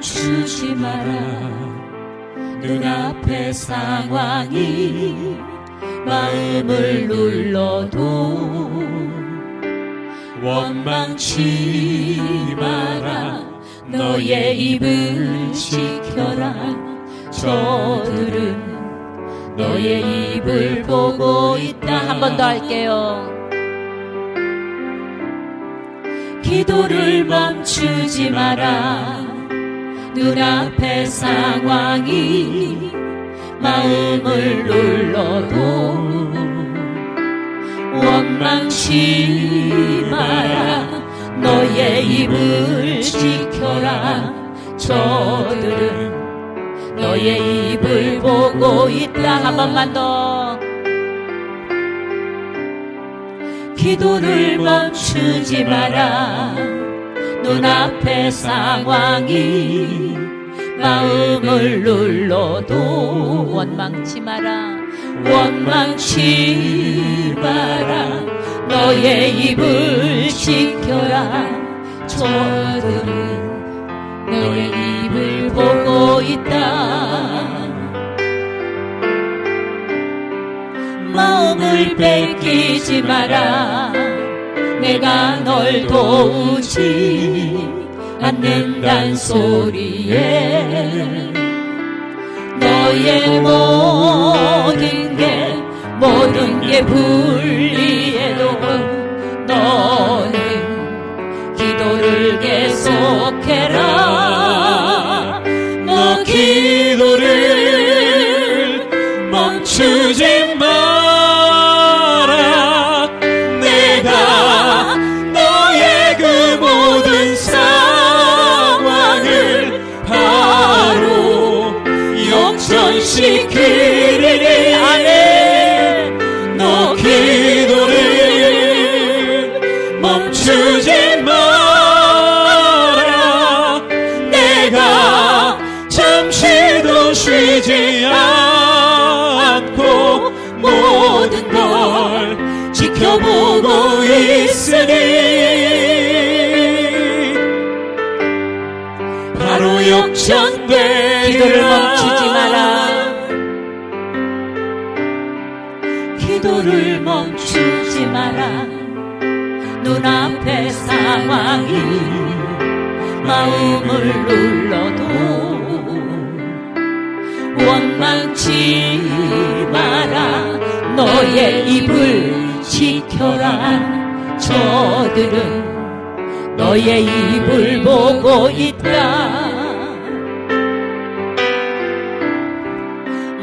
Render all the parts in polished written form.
멈추지 마라. 눈앞의 상황이 마음을 눌러도 원망치 마라. 너의 입을 지켜라. 저들은 너의 입을 보고 있다. 한 번 더 할게요. 기도를 멈추지 마라. 눈앞의 상황이 마음을 눌러도 원망치 마라. 너의 입을 지켜라. 저들은 너의 입을 보고 있다. 한 번만 더. 기도를 멈추지 마라. 눈앞의 상황이 마음을 눌러도 원망치 마라. 원망치 마라. 너의 입을 지켜라. 저들은 너의 입을 보고 있다. 마음을 뺏기지 마라. 내가 널 도우지 않는단 소리에 너의 모든 게 불리해도 너는 기도를 계속해라. 너 기도를 멈추지 마라. 내가 너의 그 모든 상황을 바로 역전시키리니. 아멘. 너 기도를 멈추지 마라. 내가 잠시도 쉬지 않고 모든 걸 지켜보고 있으니 바로 역전되리라. 기도를 멈추지 마라. 기도를 멈추지 마라. 눈앞의 상황이 마음을 눌러도 원망치 마라. 너의 입을 지켜라. 저들은 너의 입을 보고 있다.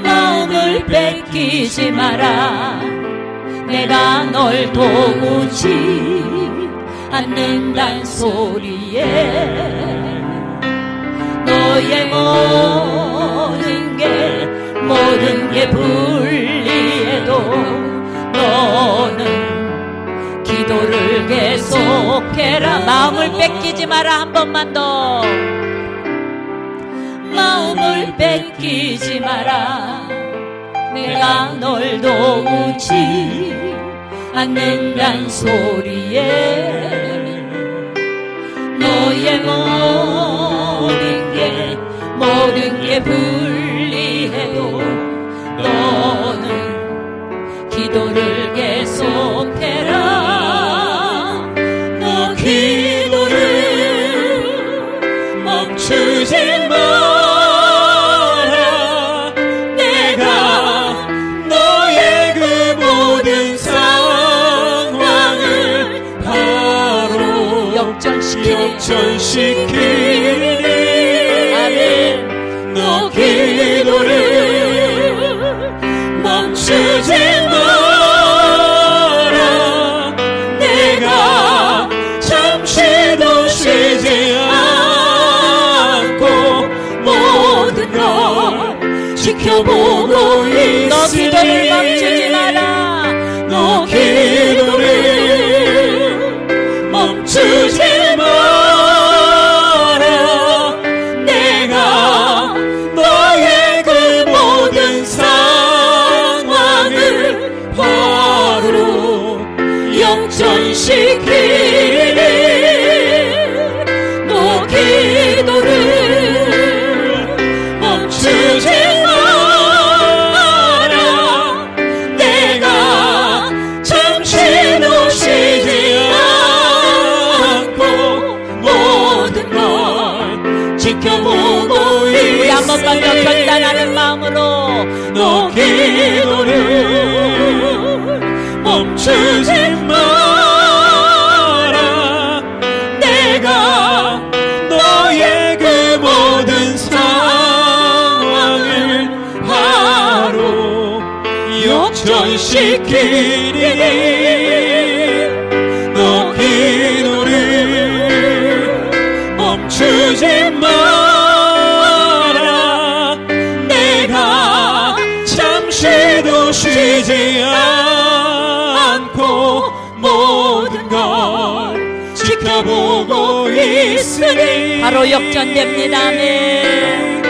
마음을 뺏기지 마라. 내가 널 도우지 않는단 소리에 너의 모든 게 불리해도 너는 기도를 계속해라. 마음을 뺏기지 마라. 한 번만 더. 마음을 뺏기지 마라. 내가 널 도우지 않는단 소리에 너의 모든 게 불리해도 너는 기도를 계속해라. 너 기도를 멈추지 마라. 내가 너의 그 모든 상황을 바로 역전시키니. 아멘. 너 기도를 멈추지 마라. 내가 잠시도 쉬지 않고 모든 걸 지켜보고 있으니 너 기도를 멈추지 마라. 너 기도를 멈추지 마라. 내가 너의 그 모든 상황을 바로 역전시키니 너 기도를 번더 결단하는 마음으로 너 기도를 멈추지 마라. 내가 너의 그 모든 상황을 바로 역전시키리니 너 기도를 멈추지 마라. 내가 잠시도 쉬지 않고 모든 걸 지켜보고 있으니 바로 역전됩니다. 아멘.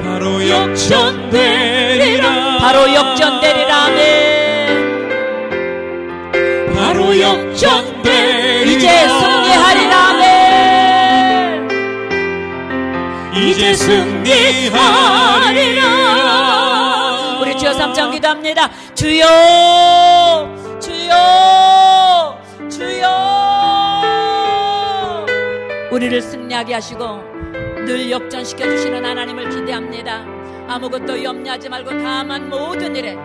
바로 역전되리라. 바로 역전되리라. 아멘. 바로 역전되리라. 이제 승리하리라. 아멘. 이제 승리하리라. 우리 주여 3장 기도합니다. 주여 주여 주여, 우리를 승리하게 하시고 늘 역전시켜 주시는 하나님을 기대합니다. 아무것도 염려하지 말고 다만 모든 일에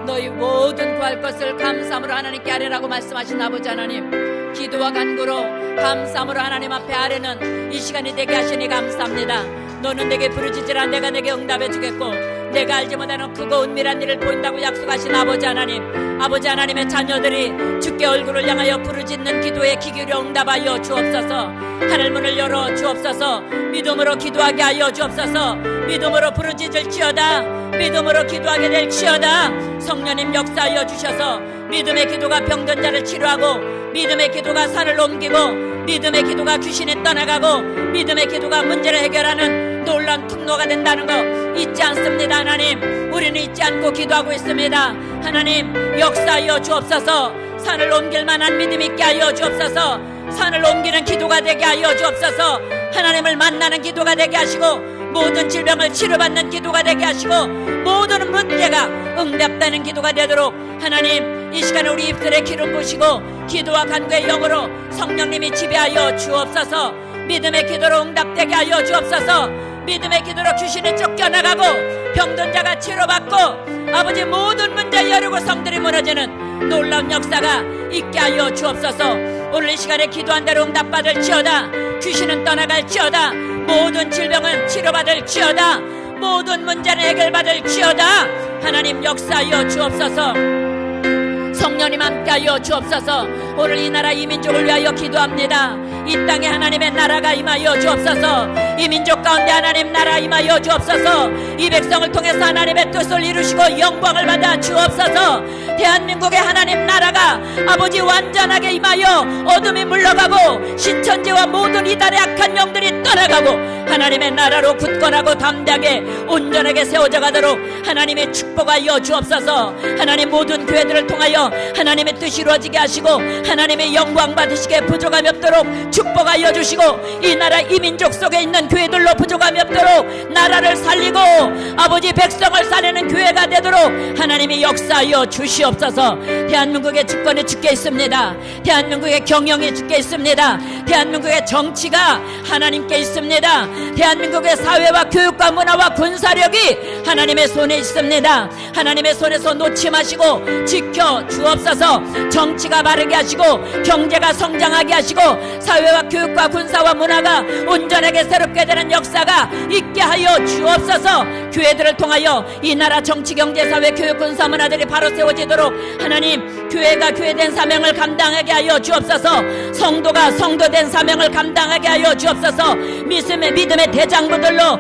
너희 모든 구할 것을 감사함으로 하나님께 아뢰라고 말씀하신 아버지 하나님, 기도와 간구로 감사함으로 하나님 앞에 아뢰는 이 시간이 되게 하시니 감사합니다. 너는 내게 부르짖으라 내가 내게 응답해 주겠고 내가 알지 못하는 크고 은밀한 일을 보인다고 약속하신 아버지 하나님, 아버지 하나님의 자녀들이 주께 얼굴을 향하여 부르짖는 기도에 귀 기울여 응답하여 주옵소서. 하늘문을 열어 주옵소서. 믿음으로 기도하게 하여 주옵소서. 믿음으로 부르짖을지어다. 믿음으로 기도하게 될지어다. 성령님 역사하여 주셔서 믿음의 기도가 병든 자를 치료하고, 믿음의 기도가 산을 옮기고, 믿음의 기도가 귀신이 떠나가고, 믿음의 기도가 문제를 해결하는 놀라운 통로가 된다는 거 잊지 않습니다. 하나님, 우리는 잊지 않고 기도하고 있습니다. 하나님 역사하여 주옵소서. 산을 옮길 만한 믿음 있게 하여 주옵소서. 산을 옮기는 기도가 되게 하여 주옵소서. 하나님을 만나는 기도가 되게 하시고 모든 질병을 치료받는 기도가 되게 하시고 모든 문제가 응답되는 기도가 되도록 하나님 이 시간에 우리 입술에 기름 부으시고 기도와 간구의 영으로 성령님이 지배하여 주옵소서. 믿음의 기도로 응답되게 하여 주옵소서. 믿음의 기도로 귀신이 쫓겨나가고 병든 자가 치료받고 아버지 모든 문제 여르고 성들이 무너지는 놀라운 역사가 있게 하여 주옵소서. 오늘 이 시간에 기도한 대로 응답받을지어다. 귀신은 떠나갈지어다. 모든 질병은 치료받을지어다. 모든 문제는 해결받을지어다. 하나님 역사하여 주옵소서. 성령님 함께하여 주옵소서. 오늘 이 나라 이 민족을 위하여 기도합니다. 이 땅에 하나님의 나라가 임하여 주옵소서. 이 민족 가운데 하나님 나라 임하여 주옵소서. 이 백성을 통해서 하나님의 뜻을 이루시고 영광을 받아 주옵소서. 대한민국의 하나님 나라가 아버지 완전하게 임하여 어둠이 물러가고 신천지와 모든 이달의 악한 영들이 떠나가고 하나님의 나라로 굳건하고 담대하게 온전하게 세워져 가도록 하나님의 축복하여 주옵소서. 하나님 모든 교회들을 통하여 하나님의 뜻이 이루어지게 하시고 하나님의 영광 받으시게 부족함이 없도록 축복하여 주시고 이 나라 이 민족 속에 있는 교회들로 부족함이 없도록 나라를 살리고 아버지 백성을 살리는 교회가 되도록 하나님이 역사하여 주시옵소서. 대한민국의 주권이 주께 있습니다. 대한민국의 경영이 주께 있습니다. 대한민국의 정치가 하나님께 있습니다. 대한민국의 사회와 교육과 문화와 군사력이 하나님의 손에 있습니다. 하나님의 손에서 놓지 마시고 지켜 주옵소서. 정치가 바르게 하시고 경제가 성장하게 하시고 사회와 교육과 군사와 문화가 온전하게 새롭게 되는 역사가 있게 하여 주옵소서. 교회들을 통하여 이 나라 정치 경제 사회 교육 군사 문화들이 바로 세워지도록 하나님 교회가 교회된 사명을 감당하게 하여 주옵소서. 성도가 성도된 사명을 감당하게 하여 주옵소서. 믿음의 대장부들로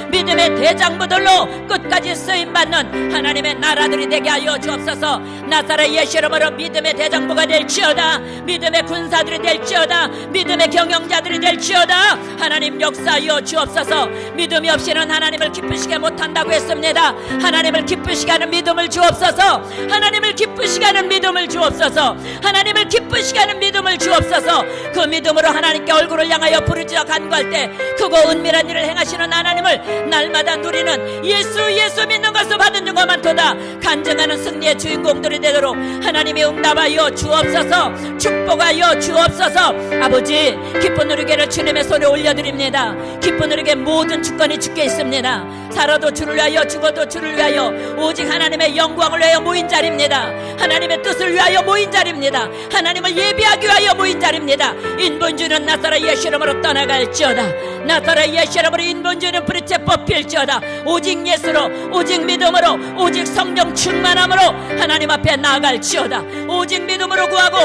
믿음의 대장부들로 끝까지 쓰임받는 하나님의 나라들이 되게 하여 주옵소서. 나사렛 예수 이름으로 믿음의 대장부가 될지어다. 믿음의 군사들이 될지어다. 믿음의 경영자들이 될지어다. 하나님 역사하여 주옵소서. 믿음이 없이는 하나님을 기쁘시게 못한다고 했습니다. 하나님을 기쁘시게 하는 믿음을 주옵소서. 하나님을 기쁘시게 하는 믿음을 주옵소서. 하나님을 기쁘시게 하는 믿음을 주옵소서. 그 믿음으로 하나님께 얼굴을 향하여 부르짖어 간구할 때 크고 은밀한 일을 행하시는 하나님을 날마다 날마다 누리는 예수 믿는 것을 받은 것만 도다 간증하는 승리의 주인공들이 되도록 하나님이 응답하여 주옵소서. 축복하여 주옵소서. 아버지, 기쁜 우리에게를 주님의 손에 올려드립니다. 기쁜 우리에게 모든 주권이 주께 있습니다. 살아도 주를 위하여 죽어도 주를 위하여 오직 하나님의 영광을 위하여 모인 자리입니다. 하나님의 뜻을 위하여 모인 자리입니다. 하나님을 예비하기 위하여 모인 자리입니다. 인본주의는 나사렛 예수 이름으로 떠나갈지어다. 나사렛 예수 이름으로 인본주의는 뿌리째 뽑힐지어다. 오직 예수로, 오직 믿음으로, 오직 성령 충만함으로 하나님 앞에 나아갈지어다. 오직 믿음으로 구하고,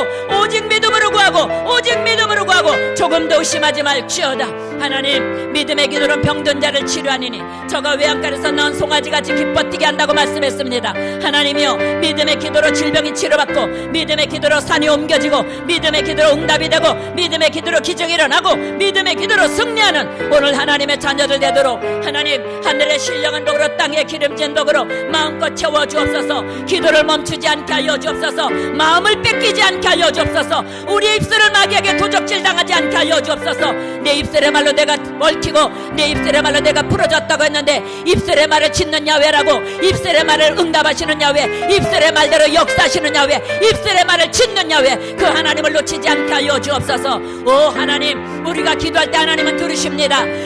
오직 믿음으로 구하고, 오직 믿음으로 구하고, 조금도 의심하지 말지어다. 하나님, 믿음의 기도로 병든 자를 치료하니니 저가 외양간에서 넌 송아지같이 기뻐 뛰게 한다고 말씀했습니다. 하나님이여, 믿음의 기도로 질병이 치료받고, 믿음의 기도로 산이 옮겨지고, 믿음의 기도로 응답이 되고, 믿음의 기도로 기적이 일어나고, 믿음의 기도로 승리하는 오늘 하나님의 자녀들 되도록 하나님, 하늘의 신령한 복으로 땅의 기름진 복으로 마음껏 채워주옵소서. 기도를 멈추지 않게 하여 주옵소서. 마음을 뺏기지 않게 하여 주옵소서. 우리의 입술을 마귀에게 도적질 당하지 않게 하여 주옵소서. 내 입술의 말로 내가 얽히고 내 입술의 말로 내가 부러졌다고 했는데 입술의 말을 짓는 야훼라고, 입술의 말을 응답하시는 야훼, 입술의 말대로 역사하시는 야훼, 입술의 말을 짓는 야훼, 그 하나님을 놓치지 않게 하여 주옵소서. 오 하나님, 우리가 기도할 때 하나님은 들으십니다.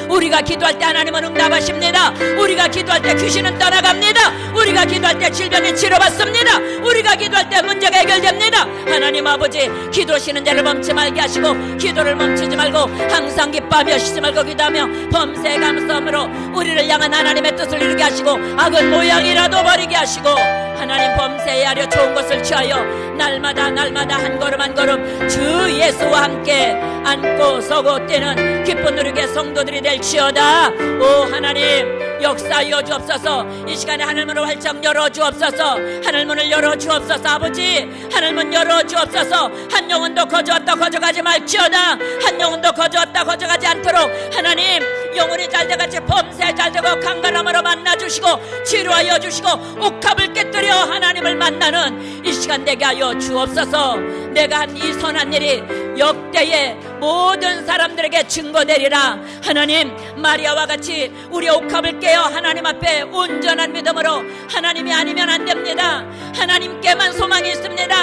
우리가 기도할 때 하나님은 응답하십니다. 우리가 기도할 때 귀신은 떠나갑니다. 우리가 기도할 때 질병이 치료받습니다. 우리가 기도할 때 문제가 해결됩니다. 하나님 아버지, 기도하시는 자를 멈추지 말게 하시고, 기도를 멈추지 말고 항상 기뻐하며 쉬지 말고 기도하며 범사의 감사함으로 우리를 향한 하나님의 뜻을 이루게 하시고, 악은 모양이라도 버리게 하시고, 하나님 범사에 하려 좋은 것을 취하여 날마다 한 걸음 한 걸음 주 예수와 함께 앉고 서고 뛰는 기쁜 누리게 성도들이 될지어다. 오 하나님, 역사하여 주옵소서. 이 시간에 하늘문을 활짝 열어주옵소서. 하늘문을 열어주옵소서. 아버지, 하늘문 열어주옵소서. 한 영혼도 거저왔다 거저가지 말지어다. 한 영혼도 거저왔다 거저가지 않도록 하나님, 영혼이 잘돼같이 범사에 잘되고 강건함으로 만나주시고 치료하여 주시고 옥합을 깨뜨려 하나님을 만나는 이 시간 되게 하여 주옵소서. 내가 한 이 선한 일이 역대의 모든 사람들에게 증거되리라. 하나님, 마리아와 같이 우리 옥합을 깨어 하나님 앞에 온전한 믿음으로, 하나님이 아니면 안 됩니다. 하나님께만 소망이 있습니다.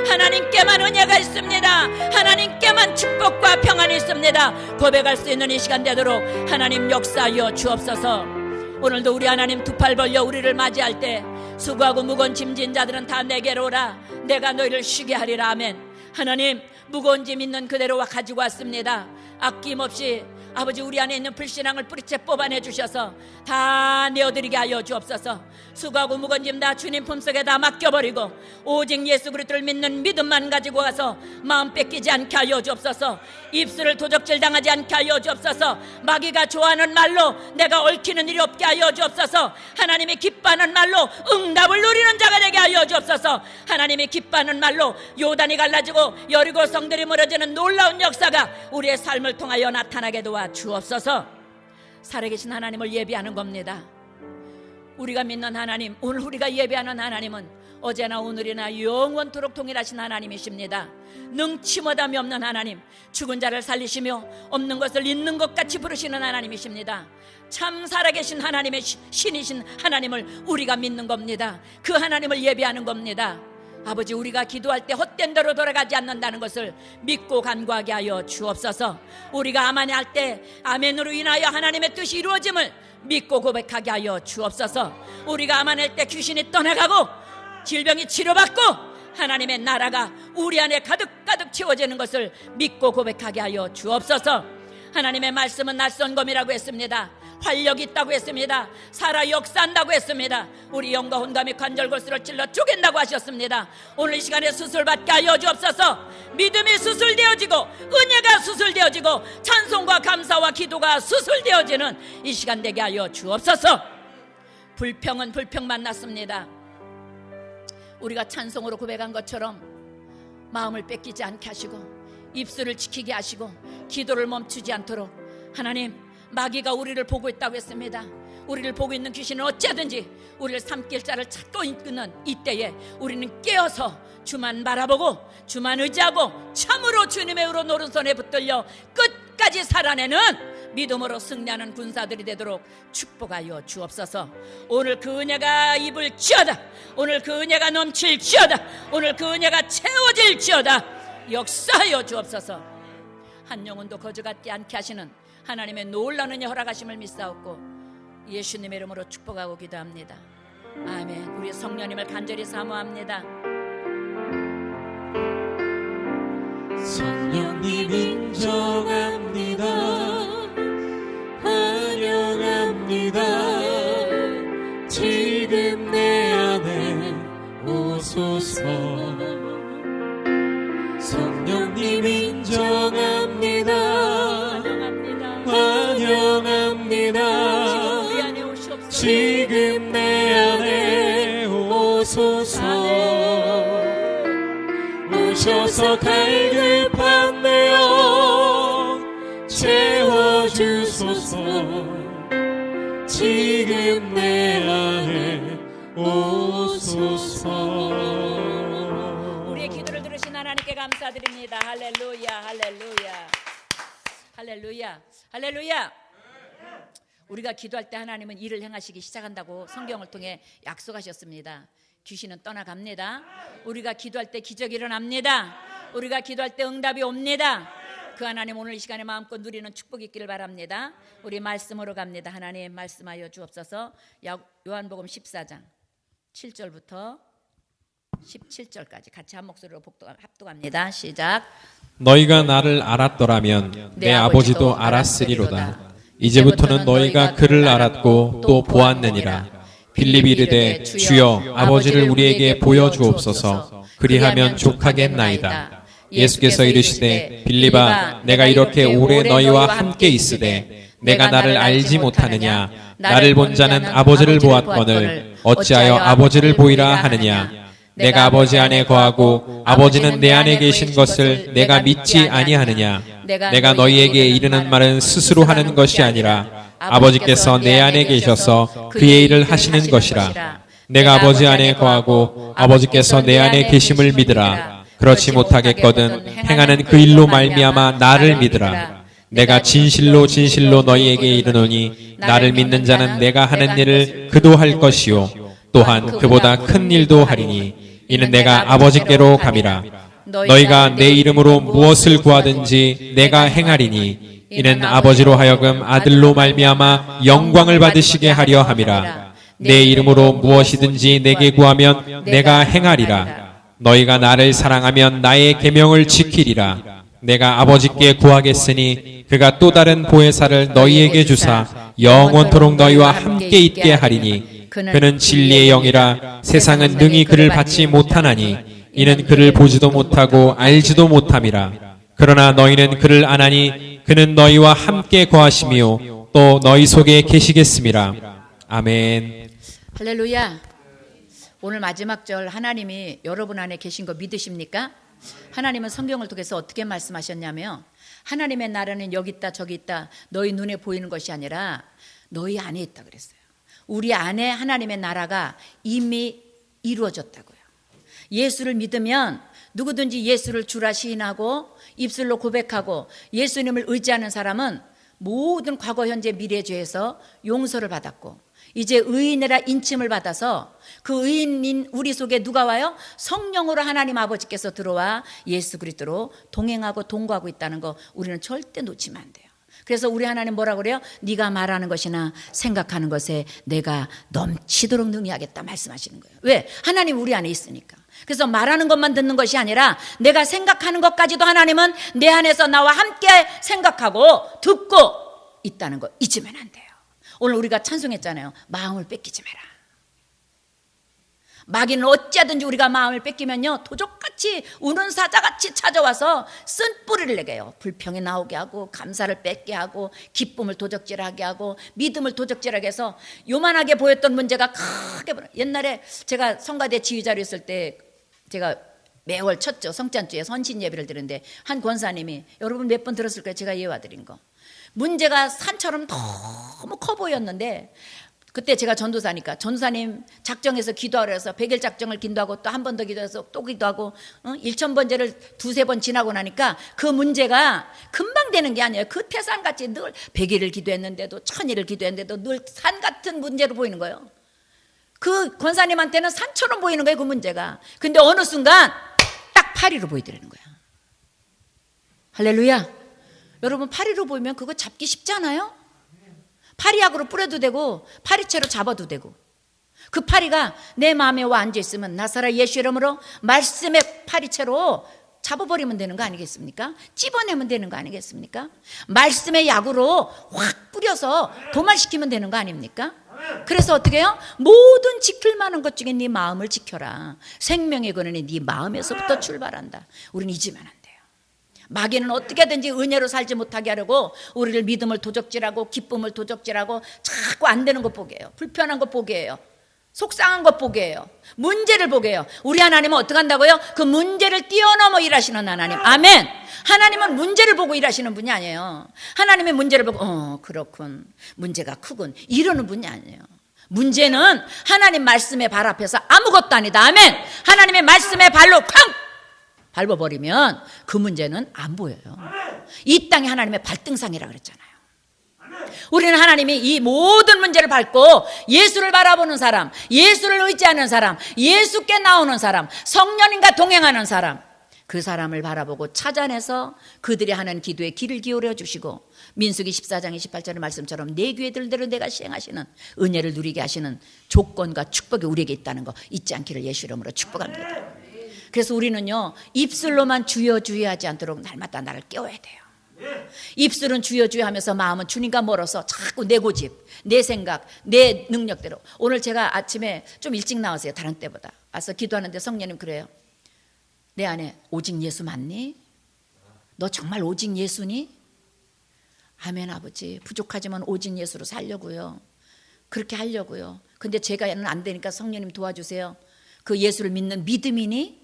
하나님께만 은혜가 있습니다. 하나님께만 축복과 평안이 있습니다. 고백할 수 있는 이 시간 되도록 하나님 역사하여 주옵소서. 오늘도 우리 하나님 두 팔 벌려 우리를 맞이할 때 수고하고 무거운 짐진 자들은 다 내게로 오라. 내가 너희를 쉬게 하리라. 아멘. 하나님, 무거운 짐 있는 그대로 가지고 왔습니다. 아낌없이 아버지, 우리 안에 있는 불신앙을 뿌리채 뽑아내 주셔서 다 내어드리게 하여 주옵소서. 수고하고 무거운 짐 다 주님 품속에 다 맡겨버리고 오직 예수 그리스도를 믿는 믿음만 가지고 와서 마음 뺏기지 않게 하여 주옵소서. 입술을 도적질 당하지 않게 하여 주옵소서. 마귀가 좋아하는 말로 내가 얽히는 일이 없게 하여 주옵소서. 하나님이 기뻐하는 말로 응답을 누리는 자가 되게 하여 주옵소서. 하나님이 기뻐하는 말로 요단이 갈라지고 여리고 성들이 무너지는 놀라운 역사가 우리의 삶을 통하여 나타나게 도와 주옵소서. 살아계신 하나님을 예비하는 겁니다. 우리가 믿는 하나님, 오늘 우리가 예배하는 하나님은 어제나 오늘이나 영원토록 동일하신 하나님이십니다. 능치마담이 없는 하나님, 죽은 자를 살리시며 없는 것을 있는 것 같이 부르시는 하나님이십니다. 참 살아계신 하나님의 신이신 하나님을 우리가 믿는 겁니다. 그 하나님을 예배하는 겁니다. 아버지, 우리가 기도할 때 헛된 대로 돌아가지 않는다는 것을 믿고 간구하게 하여 주옵소서. 우리가 아멘할 때 아멘으로 인하여 하나님의 뜻이 이루어짐을 믿고 고백하게 하여 주옵소서. 우리가 아멘할 때 귀신이 떠나가고 질병이 치료받고 하나님의 나라가 우리 안에 가득가득 채워지는 것을 믿고 고백하게 하여 주옵소서. 하나님의 말씀은 낯선 검이라고 했습니다. 활력이 있다고 했습니다. 살아 역사한다고 했습니다. 우리 영과 혼과 및 관절골수를 찔러 쪼갠다고 하셨습니다. 오늘 이 시간에 수술받게 하여 주옵소서. 믿음이 수술되어지고 은혜가 수술되어지고 찬송과 감사와 기도가 수술되어지는 이 시간 되게 하여 주옵소서. 불평은 불평만 났습니다. 우리가 찬송으로 고백한 것처럼 마음을 뺏기지 않게 하시고 입술을 지키게 하시고 기도를 멈추지 않도록 하나님, 마귀가 우리를 보고 있다고 했습니다. 우리를 보고 있는 귀신은 어찌하든지 우리를 삼킬 자를 찾고 있는 이때에 우리는 깨어서 주만 바라보고 주만 의지하고 참으로 주님의 의로운 오른손에 붙들려 끝까지 살아내는 믿음으로 승리하는 군사들이 되도록 축복하여 주옵소서. 오늘 그 은혜가 입을지어다. 오늘 그 은혜가 넘칠지어다. 오늘 그 은혜가 채워질지어다. 역사하여 주옵소서. 한 영혼도 거저같지 않게 하시는 하나님의 놀라운 은혜 허락하심을 믿사옵고 예수님의 이름으로 축복하고 기도합니다. 아멘. 우리 성령님을 간절히 사모합니다. 성령님 인정합니다. 환영합니다. 지금 내 안에 오소서. 성령님 인정합니다. 환영합니다. 지금 내 안에 오소서. 오셔서 갈급한 내 영 채워주소서. 지금 내 안에 오소서. 우리의 기도를 들으신 하나님께 감사드립니다. 할렐루야, 할렐루야, 할렐루야, 할렐루야. 우리가 기도할 때 하나님은 일을 행하시기 시작한다고 성경을 통해 약속하셨습니다. 귀신은 떠나갑니다. 우리가 기도할 때 기적이 일어납니다. 우리가 기도할 때 응답이 옵니다. 그 하나님 오늘 이 시간에 마음껏 누리는 축복이 있기를 바랍니다. 우리 말씀으로 갑니다. 하나님 말씀하여 주옵소서. 요한복음 14장 7절부터 17절까지 같이 한 목소리로 합독합니다. 시작. 너희가 나를 알았더라면 내 아버지도 알았으리로다. 이제부터는 너희가 그를 알았고 또 보았느니라. 빌립이 이르되 주여 아버지를 우리에게 보여주옵소서. 그리하면 족하겠나이다. 예수께서 이르시되 빌립아 내가 이렇게 오래 너희와 함께 있으되 내가 나를 알지 못하느냐. 나를 본 자는 아버지를 보았거늘 어찌하여 아버지를 보이라 하느냐. 내가 아버지 안에 거하고 아버지는 내 안에 계신 것을 내가 믿지 아니하느냐. 내가 너희에게 이르는 말은 스스로 하는 것이 아니라 아버지께서 내 안에 계셔서 그의 일을 하시는 것이라. 내가 아버지 안에 거하고 아버지께서 내 안에 계심을 믿으라. 그렇지 못하겠거든 행하는 그 일로 말미암아 나를 믿으라. 내가 진실로 진실로 너희에게 이르노니 나를 믿는 자는 내가 하는 일을 그도 할 것이요 또한 그보다 큰 일도 하리니 이는 내가 아버지께로 감이라. 너희가 내 이름으로 무엇을 구하든지 내가 행하리니 이는 아버지로 하여금 아들로 말미암아 영광을 받으시게 하려 함이라. 내 이름으로 무엇이든지 내게 구하면 내가 행하리라. 너희가 나를 사랑하면 나의 계명을 지키리라. 내가 아버지께 구하겠으니 그가 또 다른 보혜사를 너희에게 주사 영원토록 너희와 함께 있게 하리니 그는 진리의 영이라. 세상은 능히 그를 받지 못하나니 이는 그를 보지도 못하고 알지도 못함이라. 그러나 너희는 그를 아나니 그는 너희와 함께 거하시며 또 너희 속에 계시겠음이라. 아멘. 할렐루야. 오늘 마지막 절 하나님이 여러분 안에 계신 거 믿으십니까? 하나님은 성경을 통해서 어떻게 말씀하셨냐면 하나님의 나라는 여기 있다 저기 있다 너희 눈에 보이는 것이 아니라 너희 안에 있다 그랬어요. 우리 안에 하나님의 나라가 이미 이루어졌다고요. 예수를 믿으면 누구든지 예수를 주라 시인하고 입술로 고백하고 예수님을 의지하는 사람은 모든 과거 현재 미래 죄에서 용서를 받았고 이제 의인이라 인침을 받아서 그 의인인 우리 속에 누가 와요? 성령으로 하나님 아버지께서 들어와 예수 그리스도로 동행하고 동거하고 있다는 거 우리는 절대 놓치면 안 돼요. 그래서 우리 하나님 뭐라고 그래요? 네가 말하는 것이나 생각하는 것에 내가 넘치도록 능히 하겠다 말씀하시는 거예요. 왜? 하나님 우리 안에 있으니까. 그래서 말하는 것만 듣는 것이 아니라 내가 생각하는 것까지도 하나님은 내 안에서 나와 함께 생각하고 듣고 있다는 거 잊으면 안 돼요. 오늘 우리가 찬송했잖아요. 마음을 뺏기지 마라. 마귀는 어찌하든지 우리가 마음을 뺏기면요 도적같이 우는 사자같이 찾아와서 쓴 뿌리를 내게 해요. 불평이 나오게 하고 감사를 뺏게 하고 기쁨을 도적질하게 하고 믿음을 도적질하게 해서 요만하게 보였던 문제가 크게 옛날에 제가 성가대 지휘자로 있을 때 제가 매월 쳤죠. 성찬주에 선신 예배를 드리는데 한 권사님이 여러분 몇 번 들었을 거예요. 제가 예화 드린 거 문제가 산처럼 너무 커 보였는데 그때 제가 전도사니까 전도사님 작정해서 기도하라 해서 100일 작정을 기도하고 또 한 번 더 기도해서 또 기도하고 1000번째를 두세 번 지나고 나니까 그 문제가 금방 되는 게 아니에요. 그 태산같이 늘 100일을 기도했는데도 1000일을 기도했는데도 늘 산 같은 문제로 보이는 거예요. 그 권사님한테는 산처럼 보이는 거예요, 그 문제가. 근데 어느 순간 딱 파리로 보이더라는 거야. 할렐루야. 여러분, 파리로 보이면 그거 잡기 쉽지 않아요? 파리약으로 뿌려도 되고 파리채로 잡아도 되고, 그 파리가 내 마음에 와 앉아있으면 나사렛 예수 이름으로 말씀의 파리채로 잡아버리면 되는 거 아니겠습니까? 찝어내면 되는 거 아니겠습니까? 말씀의 약으로 확 뿌려서 도말시키면 되는 거 아닙니까? 그래서 어떻게 해요? 모든 지킬 만한 것 중에 네 마음을 지켜라. 생명의 근원이 네 마음에서부터 출발한다. 우리는 잊으면 안 돼요. 마귀는 어떻게든지 은혜로 살지 못하게 하려고 우리를 믿음을 도적질하고 기쁨을 도적질하고 자꾸 안 되는 것 보게 해요. 불편한 것 보게 해요. 속상한 것 보게 해요. 문제를 보게 해요. 우리 하나님은 어떻게 한다고요? 그 문제를 뛰어넘어 일하시는 하나님. 아멘. 하나님은 문제를 보고 일하시는 분이 아니에요. 하나님의 문제를 보고 그렇군, 문제가 크군, 이러는 분이 아니에요. 문제는 하나님 말씀의 발 앞에서 아무것도 아니다. 아멘. 하나님의 말씀의 발로 쾅 밟아버리면 그 문제는 안 보여요. 이 땅이 하나님의 발등상이라 그랬잖아요. 우리는 하나님이 이 모든 문제를 밟고 예수를 바라보는 사람, 예수를 의지하는 사람, 예수께 나오는 사람, 성령님과 동행하는 사람, 그 사람을 바라보고 찾아내서 그들이 하는 기도에 귀를 기울여 주시고, 민수기 14장 28절의 말씀처럼 내 귀에 들은 대로 내가 시행하시는 은혜를 누리게 하시는 조건과 축복이 우리에게 있다는 거 잊지 않기를 예수 이름으로 축복합니다. 그래서 우리는요, 입술로만 주여 주여 하지 않도록 날마다 나를 깨워야 돼요. 입술은 주여 주여 하면서 마음은 주님과 멀어서 자꾸 내 고집, 내 생각, 내 능력대로. 오늘 제가 아침에 좀 일찍 나왔어요. 다른 때보다 와서 기도하는데 성령님 그래요. 내 안에 오직 예수 맞니? 너 정말 오직 예수니? 아멘 아버지. 부족하지만 오직 예수로 살려고요. 그렇게 하려고요. 근데 제가는 안 되니까 성령님 도와주세요. 그 예수를 믿는 믿음이니?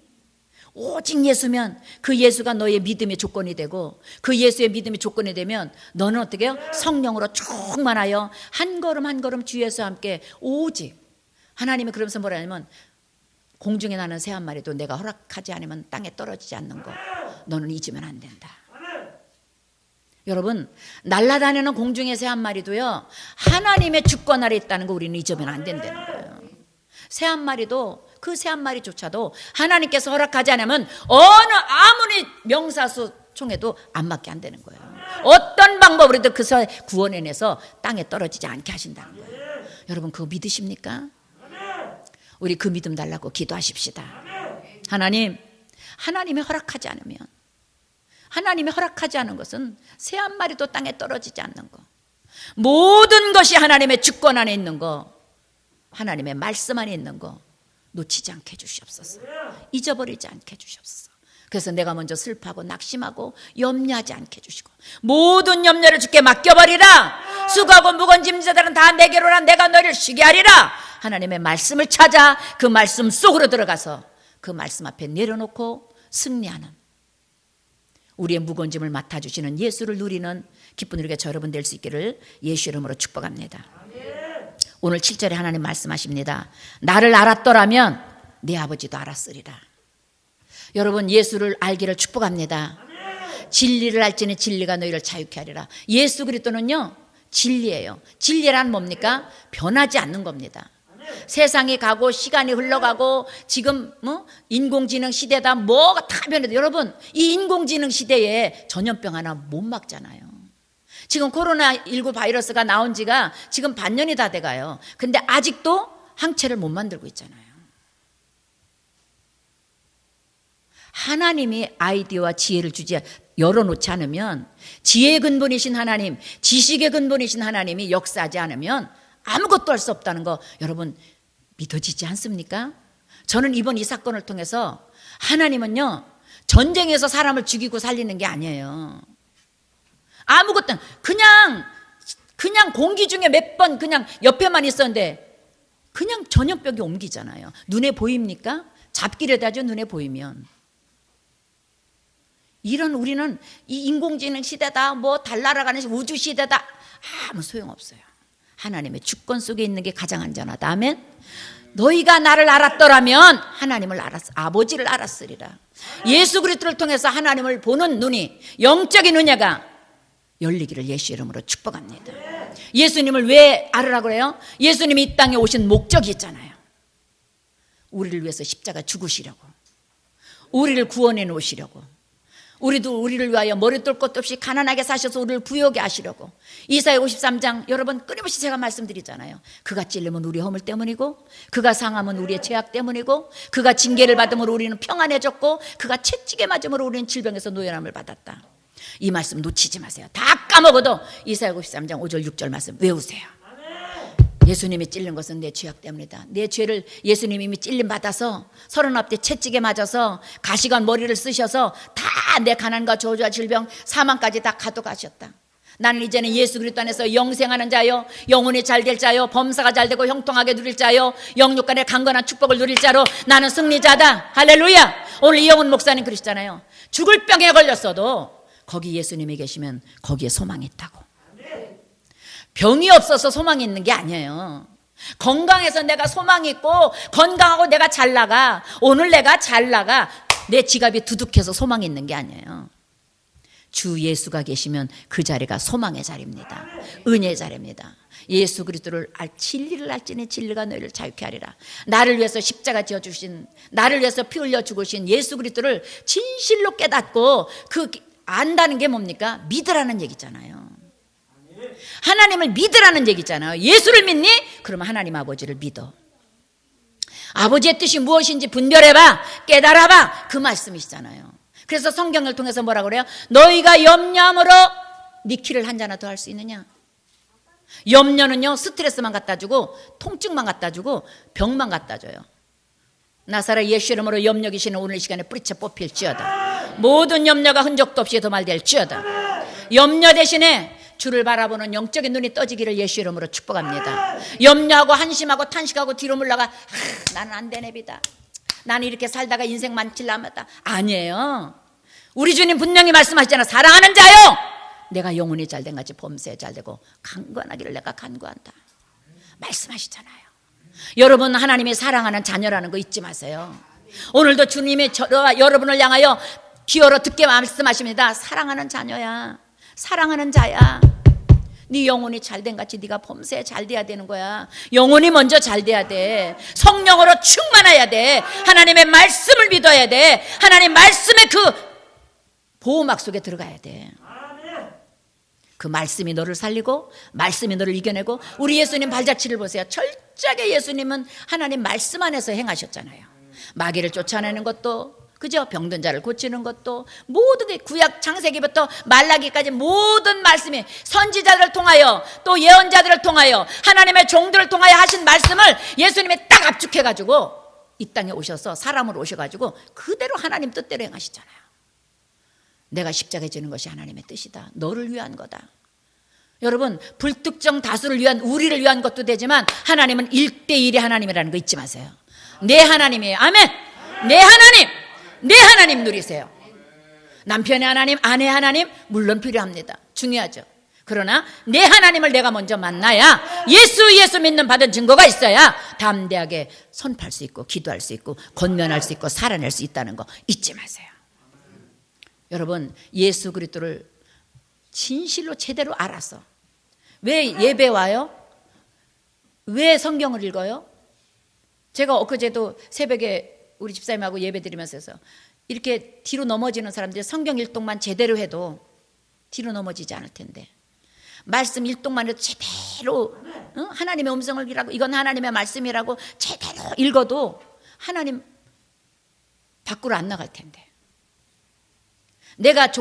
오직 예수면 그 예수가 너의 믿음의 조건이 되고, 그 예수의 믿음의 조건이 되면 너는 어떻게 해요? 성령으로 충만하여 한 걸음 한 걸음 주 예수와 함께 오직. 하나님이 그러면서 뭐라 하냐면, 공중에 나는 새 한 마리도 내가 허락하지 않으면 땅에 떨어지지 않는 거 너는 잊으면 안 된다. 여러분, 날아다니는 공중의 새 한 마리도요, 하나님의 주권 아래 있다는 거 우리는 잊으면 안 된다는 거예요. 새 한 마리도, 그 새 한 마리조차도 하나님께서 허락하지 않으면 아무리 명사수 총에도 안 맞게 안 되는 거예요. 어떤 방법으로든 그 구원해내서 땅에 떨어지지 않게 하신다는 거예요. 여러분, 그거 믿으십니까? 우리 그 믿음 달라고 기도하십시다. 하나님이 허락하지 않으면, 하나님이 허락하지 않은 것은 새 한 마리도 땅에 떨어지지 않는 거, 모든 것이 하나님의 주권 안에 있는 거, 하나님의 말씀 안에 있는 거 놓치지 않게 해주시옵소서. 잊어버리지 않게 해주시옵소서. 그래서 내가 먼저 슬퍼하고 낙심하고 염려하지 않게 해주시고, 모든 염려를 주께 맡겨버리라. 수고하고 무거운 짐진 자들은 다 내게로 오라. 내가 너를 쉬게 하리라. 하나님의 말씀을 찾아 그 말씀 속으로 들어가서 그 말씀 앞에 내려놓고 승리하는, 우리의 무거운 짐을 맡아주시는 예수를 누리는 기쁜 우리가 저 여러분 될 수 있기를 예수 이름으로 축복합니다. 오늘 7절에 하나님 말씀하십니다. 나를 알았더라면 내 아버지도 알았으리라. 여러분, 예수를 알기를 축복합니다. 진리를 알지니 진리가 너희를 자유케 하리라. 예수 그리스도는요, 진리예요. 진리란 뭡니까? 변하지 않는 겁니다. 세상이 가고 시간이 흘러가고 지금 인공지능 시대다, 뭐가 다 변해도 여러분, 이 인공지능 시대에 전염병 하나 못 막잖아요. 지금 코로나19 바이러스가 나온 지가 지금 반년이 다 돼가요. 근데 아직도 항체를 못 만들고 있잖아요. 하나님이 아이디어와 지혜를 주지 열어놓지 않으면, 지혜의 근본이신 하나님, 지식의 근본이신 하나님이 역사하지 않으면 아무것도 할 수 없다는 거 여러분 믿어지지 않습니까? 저는 이번 이 사건을 통해서 하나님은요, 전쟁에서 사람을 죽이고 살리는 게 아니에요. 아무것도 그냥 공기 중에 몇 번 그냥 옆에만 있었는데 그냥 전염병이 옮기잖아요. 눈에 보입니까? 잡기라도 하죠. 눈에 보이면. 이런 우리는 이 인공지능 시대다, 뭐 달 날아가는 우주 시대다, 아무 소용없어요. 하나님의 주권 속에 있는 게 가장 안전하다. 아멘. 너희가 나를 알았더라면 하나님을 아버지를 알았으리라. 예수 그리스도를 통해서 하나님을 보는 눈이, 영적인 은혜가 열리기를 예수 이름으로 축복합니다. 예수님을 왜 알으라고 그래요? 예수님이 이 땅에 오신 목적이 있잖아요. 우리를 위해서 십자가 죽으시려고, 우리를 구원해 놓으시려고, 우리를 위하여 머리 뚫 것도 없이 가난하게 사셔서 우리를 부유하게 하시려고. 이사야 53장 여러분 끊임없이 제가 말씀드리잖아요. 그가 찔림은 우리의 허물 때문이고, 그가 상함은 우리의 죄악 때문이고, 그가 징계를 받음으로 우리는 평안해졌고, 그가 채찍에 맞음으로 우리는 질병에서 노연함을 받았다. 이 말씀 놓치지 마세요. 다 까먹어도 이사야 53장 5절 6절 말씀 외우세요. 예수님이 찔린 것은 내 죄악 때문이다. 내 죄를 예수님이 이미 찔림 받아서 39대 채찍에 맞아서 가시관 머리를 쓰셔서 다 내 가난과 저주와 질병 사망까지 다 가져가셨다. 나는 이제는 예수 그리스도 안에서 영생하는 자요, 영혼이 잘 될 자요, 범사가 잘 되고 형통하게 누릴 자요, 영육간의 강건한 축복을 누릴 자로 나는 승리자다. 할렐루야. 오늘 이영훈 목사님 그러시잖아요. 죽을 병에 걸렸어도 거기 예수님이 계시면 거기에 소망이 있다고. 병이 없어서 소망이 있는 게 아니에요. 건강해서 내가 소망이 있고, 건강하고 내가 잘 나가, 오늘 내가 잘 나가, 내 지갑이 두둑해서 소망이 있는 게 아니에요. 주 예수가 계시면 그 자리가 소망의 자리입니다. 은혜의 자리입니다. 예수 그리스도를 진리를 알지니 진리가 너희를 자유케 하리라. 나를 위해서 십자가 지어주신, 나를 위해서 피 흘려 죽으신 예수 그리스도를 진실로 깨닫고 안다는 게 뭡니까? 믿으라는 얘기잖아요. 하나님을 믿으라는 얘기잖아요. 예수를 믿니? 그러면 하나님 아버지를 믿어. 아버지의 뜻이 무엇인지 분별해봐, 깨달아봐, 그 말씀이시잖아요. 그래서 성경을 통해서 뭐라고 그래요? 너희가 염려함으로 네 키를 한 잔이나 더 할 수 있느냐? 염려는요, 스트레스만 갖다 주고, 통증만 갖다 주고, 병만 갖다 줘요. 나사렛 예수 이름으로 염려 귀신은 오늘 이 시간에 뿌리쳐 뽑힐지어다. 모든 염려가 흔적도 없이 도말될지어다. 염려 대신에 주를 바라보는 영적인 눈이 떠지기를 예수 이름으로 축복합니다. 염려하고 한심하고 탄식하고 뒤로 물러가, 나는 안 되네 비다, 나는 이렇게 살다가 인생 만칠라마다. 아니에요. 우리 주님 분명히 말씀하시잖아. 사랑하는 자요, 내가 영혼이 잘된 같이 범사에 잘되고 강건하기를 내가 간구한다. 말씀하시잖아요. 여러분, 하나님이 사랑하는 자녀라는 거 잊지 마세요. 오늘도 주님이 저와 여러분을 향하여 귀어로 듣게 말씀하십니다. 사랑하는 자녀야, 사랑하는 자야. 네 영혼이 잘된 같이 네가 범사에 잘 돼야 되는 거야. 영혼이 먼저 잘 돼야 돼. 성령으로 충만해야 돼. 하나님의 말씀을 믿어야 돼. 하나님 말씀의 그 보호막 속에 들어가야 돼. 그 말씀이 너를 살리고, 말씀이 너를 이겨내고. 우리 예수님 발자취를 보세요. 철저하게 예수님은 하나님 말씀 안에서 행하셨잖아요. 마귀를 쫓아내는 것도, 그죠? 병든 자를 고치는 것도, 모든 게 구약 창세기부터 말라기까지 모든 말씀이 선지자들을 통하여 또 예언자들을 통하여 하나님의 종들을 통하여 하신 말씀을 예수님이 딱 압축해가지고 이 땅에 오셔서 사람으로 오셔가지고 그대로 하나님 뜻대로 행하시잖아요. 내가 십자가에 지는 것이 하나님의 뜻이다. 너를 위한 거다. 여러분, 불특정 다수를 위한, 우리를 위한 것도 되지만 하나님은 1대1의 하나님이라는 거 잊지 마세요. 내 하나님이에요. 아멘. 내 하나님, 내 하나님 누리세요. 남편의 하나님, 아내 하나님 물론 필요합니다. 중요하죠. 그러나 내 하나님을 내가 먼저 만나야, 예수 믿는 받은 증거가 있어야 담대하게 선포할 수 있고, 기도할 수 있고, 권면할 수 있고, 살아낼 수 있다는 거 잊지 마세요. 여러분, 예수 그리스도를 진실로 제대로 알아서 왜 예배 와요? 왜 성경을 읽어요? 제가 엊그제도 새벽에 우리 집사님하고 예배 드리면서 해서 이렇게 뒤로 넘어지는 사람들이 성경 일독만 제대로 해도 뒤로 넘어지지 않을 텐데, 말씀 일독만 해도 제대로 하나님의 음성을 이라고, 이건 하나님의 말씀이라고 제대로 읽어도 하나님 밖으로 안 나갈 텐데, 내가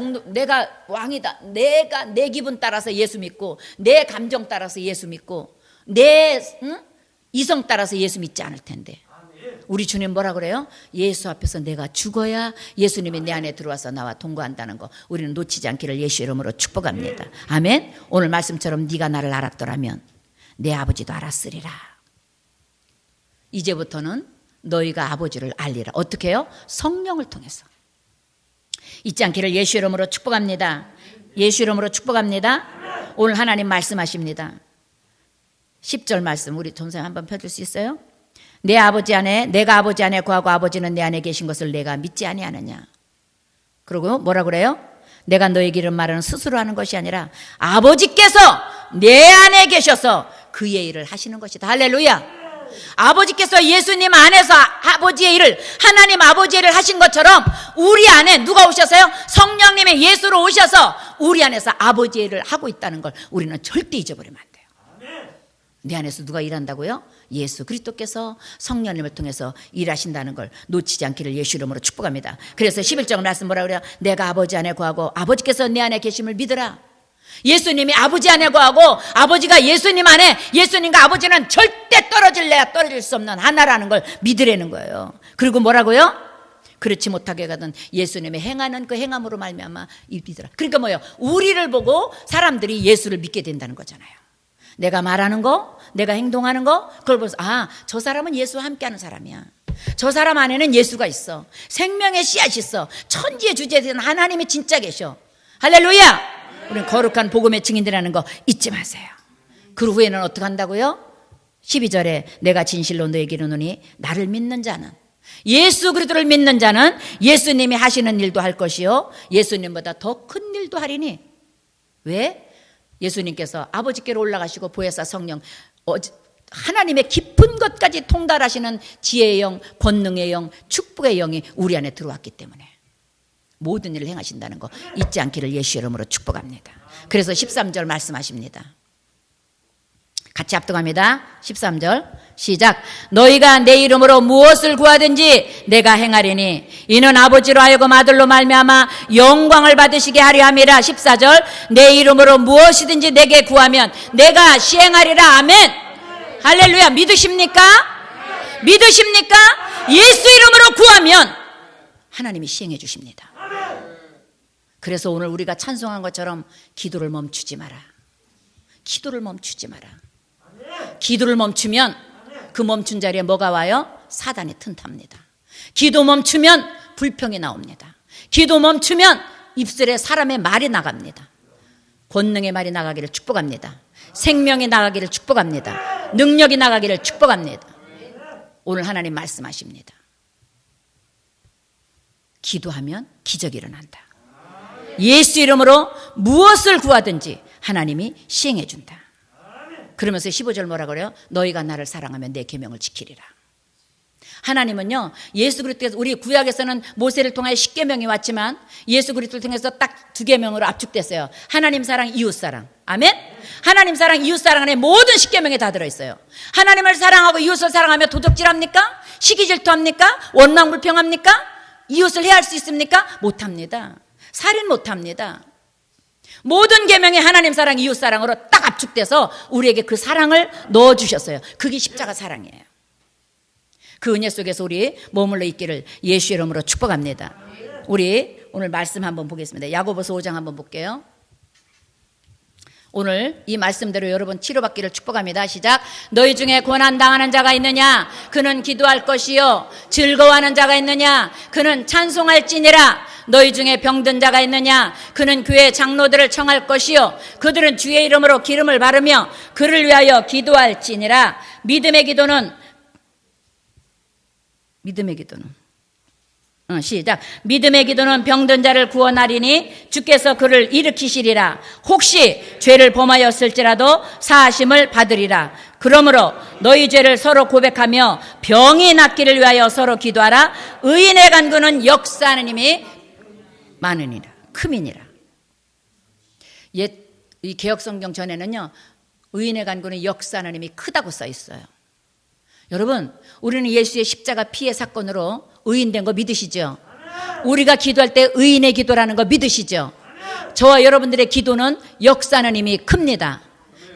왕이다, 내가 내 기분 따라서 예수 믿고, 내 감정 따라서 예수 믿고, 내 이성 따라서 예수 믿지 않을 텐데, 우리 주님 뭐라 그래요? 예수 앞에서 내가 죽어야 예수님이 내 안에 들어와서 나와 동거한다는 거 우리는 놓치지 않기를 예수 이름으로 축복합니다. 아멘. 오늘 말씀처럼 네가 나를 알았더라면 내 아버지도 알았으리라. 이제부터는 너희가 아버지를 알리라. 어떻게 해요? 성령을 통해서. 잊지 않기를 예수 이름으로 축복합니다. 예수 이름으로 축복합니다. 오늘 하나님 말씀하십니다. 10절 말씀 우리 전사님 한번 펴줄 수 있어요? 내가 아버지 안에 거하고 아버지는 내 안에 계신 것을 내가 믿지 아니하느냐. 그리고 뭐라 그래요? 내가 너에게 이런 말은 스스로 하는 것이 아니라 아버지께서 내 안에 계셔서 그의 일을 하시는 것이다. 할렐루야. 아버지께서 예수님 안에서 아버지의 일을, 하나님 아버지의 일을 하신 것처럼 우리 안에 누가 오셔서요? 성령님의 예수로 오셔서 우리 안에서 아버지의 일을 하고 있다는 걸 우리는 절대 잊어버리면 안 돼요. 내 안에서 누가 일한다고요? 예수 그리스도께서 성령님을 통해서 일하신다는 걸 놓치지 않기를 예수 이름으로 축복합니다. 그래서 11절 말씀 뭐라 그래요? 내가 아버지 안에 거하고 아버지께서 내 안에 계심을 믿으라. 예수님이 아버지 안에 거하고 아버지가 예수님 안에, 예수님과 아버지는 절대 떨어질 수 없는 하나라는 걸 믿으라는 거예요. 그리고 뭐라고요? 그렇지 못하게 가던 예수님의 행하는 그 행함으로 말미암아 믿으라. 그러니까 뭐예요? 우리를 보고 사람들이 예수를 믿게 된다는 거잖아요. 내가 말하는 거, 내가 행동하는 거, 그걸 보면서 저 사람은 예수와 함께하는 사람이야. 저 사람 안에는 예수가 있어. 생명의 씨앗이 있어. 천지의 주제에 대한 하나님이 진짜 계셔. 할렐루야. 우리는 거룩한 복음의 증인들이라는 거 잊지 마세요. 그 후에는 어떻게 한다고요? 12절에 내가 진실로 너에게 이르노니 나를 믿는 자는, 예수 그리스도를 믿는 자는 예수님이 하시는 일도 할 것이요 예수님보다 더 큰 일도 하리니. 왜? 예수님께서 아버지께로 올라가시고 보혜사 성령, 하나님의 깊은 것까지 통달하시는 지혜의 영, 권능의 영, 축복의 영이 우리 안에 들어왔기 때문에 모든 일을 행하신다는 거 잊지 않기를 예수 이름으로 축복합니다. 그래서 13절 말씀하십니다. 같이 합독합니다. 13절 시작. 너희가 내 이름으로 무엇을 구하든지 내가 행하리니 이는 아버지로 하여금 아들로 말미암아 영광을 받으시게 하려 함이라. 14절 내 이름으로 무엇이든지 내게 구하면 내가 시행하리라. 아멘. 할렐루야. 믿으십니까? 믿으십니까? 예수 이름으로 구하면 하나님이 시행해 주십니다. 그래서 오늘 우리가 찬송한 것처럼 기도를 멈추지 마라. 기도를 멈추지 마라. 기도를 멈추면 그 멈춘 자리에 뭐가 와요? 사단이 튼탑니다. 기도 멈추면 불평이 나옵니다. 기도 멈추면 입술에 사람의 말이 나갑니다. 권능의 말이 나가기를 축복합니다. 생명이 나가기를 축복합니다. 능력이 나가기를 축복합니다. 오늘 하나님 말씀하십니다. 기도하면 기적이 일어난다. 예수 이름으로 무엇을 구하든지 하나님이 시행해 준다. 그러면서 15절 뭐라 그래요? 너희가 나를 사랑하면 내 계명을 지키리라. 하나님은요, 예수 그리스도께서, 우리 구약에서는 모세를 통하여 10계명이 왔지만 예수 그리스도를 통해서 딱 2계명으로 압축됐어요. 하나님 사랑, 이웃 사랑. 아멘? 하나님 사랑, 이웃 사랑 안에 모든 10계명이 다 들어있어요. 하나님을 사랑하고 이웃을 사랑하며 도적질합니까? 시기질투합니까? 원망불평합니까? 이웃을 해할 수 있습니까? 못합니다. 살인 못합니다. 모든 계명이 하나님 사랑, 이웃 사랑으로 딱 압축돼서 우리에게 그 사랑을 넣어주셨어요. 그게 십자가 사랑이에요. 그 은혜 속에서 우리 머물러 있기를 예수 이름으로 축복합니다. 우리 오늘 말씀 한번 보겠습니다. 야고보서 5장 한번 볼게요. 오늘 이 말씀대로 여러분 치료받기를 축복합니다. 시작. 너희 중에 고난당하는 자가 있느냐? 그는 기도할 것이요. 즐거워하는 자가 있느냐? 그는 찬송할지니라. 너희 중에 병든 자가 있느냐? 그는 교회 장로들을 청할 것이요. 그들은 주의 이름으로 기름을 바르며 그를 위하여 기도할지니라. 믿음의 기도는 시작. 믿음의 기도는 병든 자를 구원하리니 주께서 그를 일으키시리라. 혹시 죄를 범하였을지라도 사하심을 받으리라. 그러므로 너희 죄를 서로 고백하며 병이 낫기를 위하여 서로 기도하라. 의인의 간구는 역사하는 힘이 많으니라. 크미니라. 이 개혁성경 전에는요, 의인의 간구는 역사하는 힘이 크다고 써 있어요. 여러분, 우리는 예수의 십자가 피의 사건으로 의인된 거 믿으시죠? 우리가 기도할 때 의인의 기도라는 거 믿으시죠? 저와 여러분들의 기도는 역사하는 힘이 큽니다.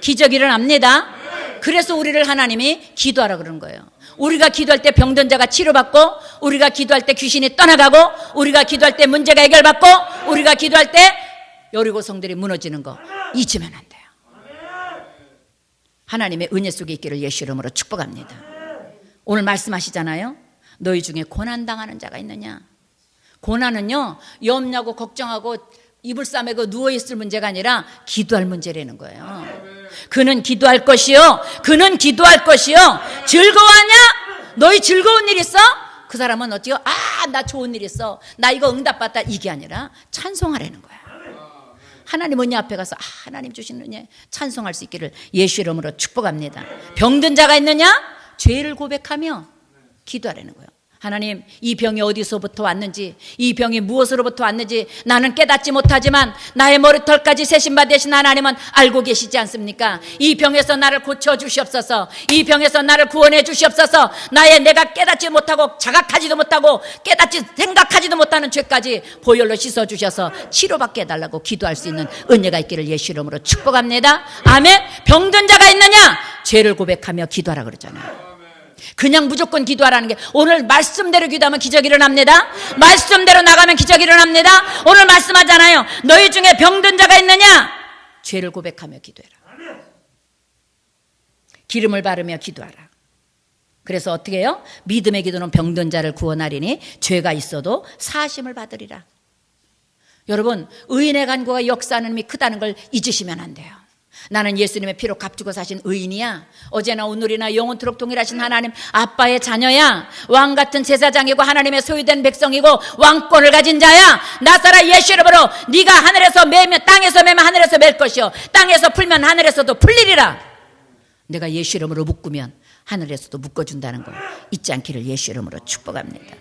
기적이 일어납니다. 그래서 우리를 하나님이 기도하라 그러는 거예요. 우리가 기도할 때 병든 자가 치료받고, 우리가 기도할 때 귀신이 떠나가고, 우리가 기도할 때 문제가 해결받고, 우리가 기도할 때 여리고 성들이 무너지는 거 잊으면 안 돼요. 하나님의 은혜 속에 있기를 예수 이름으로 축복합니다. 오늘 말씀하시잖아요. 너희 중에 고난당하는 자가 있느냐? 고난은요, 염려하고 걱정하고 이불 싸매 그 누워있을 문제가 아니라 기도할 문제라는 거예요. 그는 기도할 것이요. 그는 기도할 것이요. 즐거워하냐? 너희 즐거운 일 있어? 그 사람은 어찌요? 나 좋은 일 있어. 나 이거 응답받다. 이게 아니라 찬송하라는 거야. 하나님 은혜 앞에 가서 하나님 주시는 은혜 찬송할 수 있기를 예수 이름으로 축복합니다. 병든 자가 있느냐? 죄를 고백하며 기도하라는 거예요. 하나님, 이 병이 어디서부터 왔는지, 이 병이 무엇으로부터 왔는지 나는 깨닫지 못하지만 나의 머리털까지 세신바 되신 하나님은 알고 계시지 않습니까? 이 병에서 나를 고쳐주시옵소서. 이 병에서 나를 구원해 주시옵소서. 내가 깨닫지 못하고 자각하지도 못하고 깨닫지 생각하지도 못하는 죄까지 보혈로 씻어주셔서 치료받게 해달라고 기도할 수 있는 은혜가 있기를 예수 이름으로 축복합니다. 아멘. 병든 자가 있느냐? 죄를 고백하며 기도하라 그러잖아요. 그냥 무조건 기도하라는 게, 오늘 말씀대로 기도하면 기적이 일어납니다. 말씀대로 나가면 기적이 일어납니다. 오늘 말씀하잖아요. 너희 중에 병든 자가 있느냐? 죄를 고백하며 기도해라. 기름을 바르며 기도하라. 그래서 어떻게 해요? 믿음의 기도는 병든 자를 구원하리니 죄가 있어도 사하심을 받으리라. 여러분, 의인의 간구가 역사하는 힘이 크다는 걸 잊으시면 안 돼요. 나는 예수님의 피로 값주고 사신 의인이야. 어제나 오늘이나 영원토록 동일하신 하나님 아빠의 자녀야. 왕같은 제사장이고 하나님의 소유된 백성이고 왕권을 가진 자야. 나사라 예수 이름으로 네가 하늘에서 매면 땅에서 매면 하늘에서 맬 것이요 땅에서 풀면 하늘에서도 풀리리라. 내가 예수 이름으로 묶으면 하늘에서도 묶어준다는 거 잊지 않기를 예수 이름으로 축복합니다.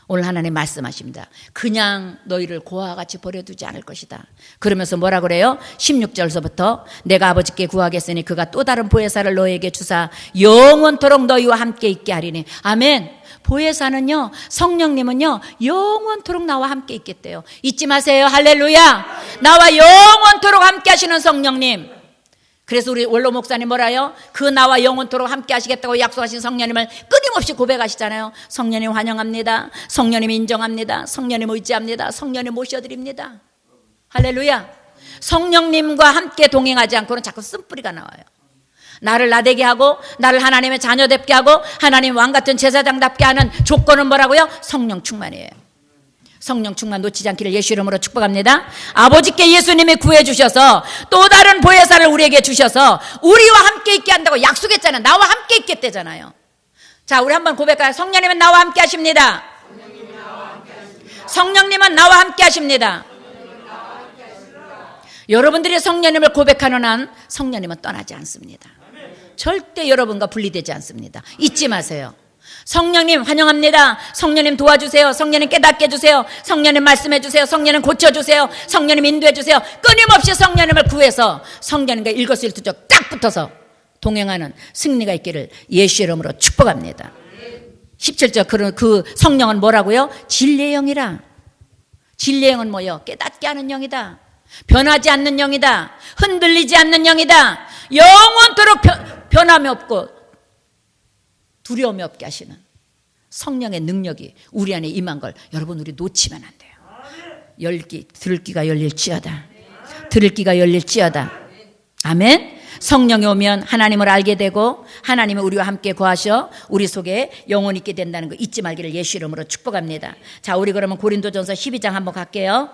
오늘 하나님 말씀하십니다. 그냥 너희를 고아와 같이 버려두지 않을 것이다. 그러면서 뭐라 그래요? 16절서부터 내가 아버지께 구하겠으니 그가 또 다른 보혜사를 너희에게 주사 영원토록 너희와 함께 있게 하리니. 아멘. 보혜사는요, 성령님은요 영원토록 나와 함께 있겠대요. 잊지 마세요. 할렐루야. 나와 영원토록 함께 하시는 성령님. 그래서 우리 원로 목사님 뭐라요? 그 나와 영원토록 함께 하시겠다고 약속하신 성령님을 끊임없이 고백하시잖아요. 성령님 환영합니다. 성령님 인정합니다. 성령님 의지합니다. 성령님 모셔드립니다. 할렐루야. 성령님과 함께 동행하지 않고는 자꾸 쓴뿌리가 나와요. 나를 나되게 하고 나를 하나님의 자녀답게 하고 하나님 왕같은 제사장답게 하는 조건은 뭐라고요? 성령 충만이에요. 성령 충만 놓치지 않기를 예수 이름으로 축복합니다. 아버지께 예수님이 구해주셔서 또 다른 보혜사를 우리에게 주셔서 우리와 함께 있게 한다고 약속했잖아요. 나와 함께 있겠대잖아요. 자, 우리 한번 고백할까요? 성령님은 나와 함께 하십니다. 성령님은 나와 함께 하십니다. 여러분들이 성령님을 고백하는 한 성령님은 떠나지 않습니다. 절대 여러분과 분리되지 않습니다. 잊지 마세요. 성령님 환영합니다. 성령님 도와주세요. 성령님 깨닫게 해주세요. 성령님 말씀해주세요. 성령님 고쳐주세요. 성령님 인도해주세요. 끊임없이 성령님을 구해서 성령님과 일거수일투족 딱 붙어서 동행하는 승리가 있기를 예수 이름으로 축복합니다. 17절 그 성령은 뭐라고요? 진리의 영이라. 진리의 영은 뭐요? 깨닫게 하는 영이다. 변하지 않는 영이다. 흔들리지 않는 영이다. 영원토록 변함이 없고 두려움이 없게 하시는 성령의 능력이 우리 안에 임한 걸 여러분 우리 놓치면 안 돼요. 들을 귀가 열릴지어다. 들을 귀가 열릴지어다. 아멘. 성령이 오면 하나님을 알게 되고 하나님이 우리와 함께 거하셔 우리 속에 영혼이 있게 된다는 거 잊지 말기를 예수 이름으로 축복합니다. 자, 우리 그러면 고린도전서 12장 한번 갈게요.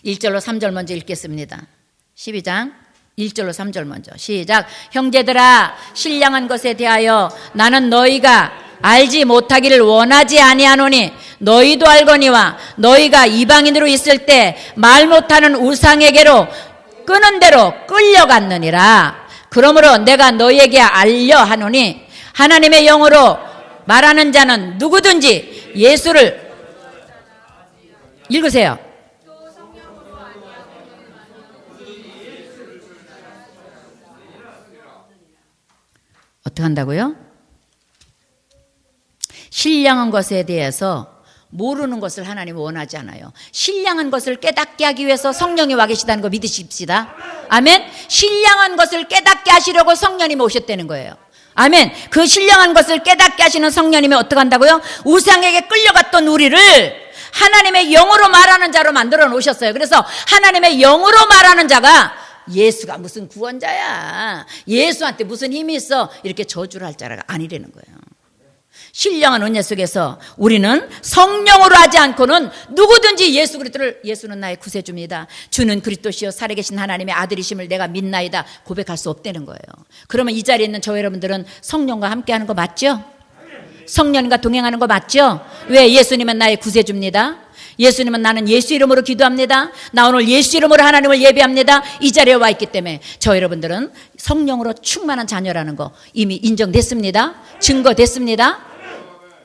1절로 3절 먼저 읽겠습니다. 12장 1절로 3절 먼저 시작. 형제들아, 신령한 것에 대하여 나는 너희가 알지 못하기를 원하지 아니하노니 너희도 알거니와 너희가 이방인으로 있을 때 말 못하는 우상에게로 끄는 대로 끌려갔느니라. 그러므로 내가 너희에게 알려 하노니 하나님의 영으로 말하는 자는 누구든지 예수를 읽으세요. 어떻게 한다고요? 신령한 것에 대해서 모르는 것을 하나님은 원하지 않아요. 신령한 것을 깨닫게 하기 위해서 성령이 와 계시다는 거 믿으십시다. 아멘. 신령한 것을 깨닫게 하시려고 성령님이 오셨다는 거예요. 아멘. 그 신령한 것을 깨닫게 하시는 성령님이 어떻게 한다고요? 우상에게 끌려갔던 우리를 하나님의 영으로 말하는 자로 만들어 놓으셨어요. 그래서 하나님의 영으로 말하는 자가 예수가 무슨 구원자야, 예수한테 무슨 힘이 있어, 이렇게 저주를 할 자가 아니라는 거예요. 신령한 은혜 속에서 우리는 성령으로 하지 않고는 누구든지 예수는 나의 구세주입니다, 주는 그리스도시요 살아계신 하나님의 아들이심을 내가 믿나이다 고백할 수 없다는 거예요. 그러면 이 자리에 있는 저 여러분들은 성령과 함께하는 거 맞죠? 성령과 동행하는 거 맞죠? 왜? 예수님은 나의 구세주입니다. 예수님은 나는 예수 이름으로 기도합니다. 나 오늘 예수 이름으로 하나님을 예배합니다. 이 자리에 와 있기 때문에 저 여러분들은 성령으로 충만한 자녀라는 거 이미 인정됐습니다. 증거됐습니다.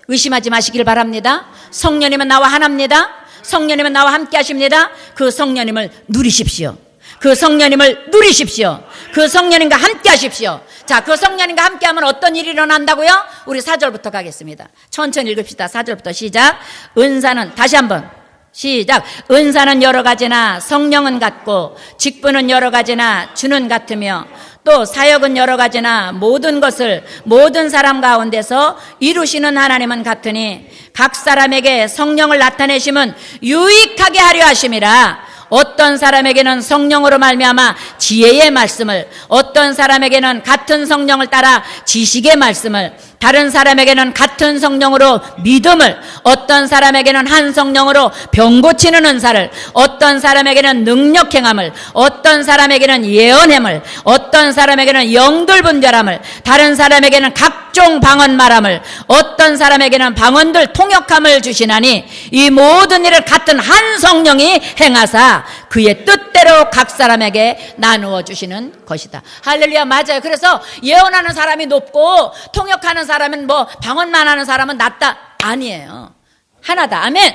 의심하지 마시길 바랍니다. 성령님은 나와 하나입니다. 성령님은 나와 함께 하십니다. 그 성령님을 누리십시오. 그 성령님을 누리십시오. 그 성령님과 함께 하십시오. 자, 그 성령님과 함께 하면 어떤 일이 일어난다고요? 우리 4절부터 가겠습니다. 천천히 읽읍시다. 4절부터 시작. 은사는, 다시 한번 시작. 은사는 여러 가지나 성령은 같고, 직분은 여러 가지나 주는 같으며, 또 사역은 여러 가지나 모든 것을 모든 사람 가운데서 이루시는 하나님은 같으니, 각 사람에게 성령을 나타내심은 유익하게 하려 하심이라. 어떤 사람에게는 성령으로 말미암아 지혜의 말씀을, 어떤 사람에게는 같은 성령을 따라 지식의 말씀을, 다른 사람에게는 같은 성령으로 믿음을, 어떤 사람에게는 한 성령으로 병 고치는 은사를, 어떤 사람에게는 능력 행함을, 어떤 사람에게는 예언함을, 어떤 사람에게는 영들 분별함을, 다른 사람에게는 각종 방언 말함을, 어떤 사람에게는 방언들 통역함을 주시나니 이 모든 일을 같은 한 성령이 행하사 그의 뜻대로 각 사람에게 나누어 주시는 것이다. 할렐루야. 맞아요. 그래서 예언하는 사람이 높고 통역하는 사람은 뭐 방언만 하는 사람은 낮다, 아니에요. 하나다. 아멘.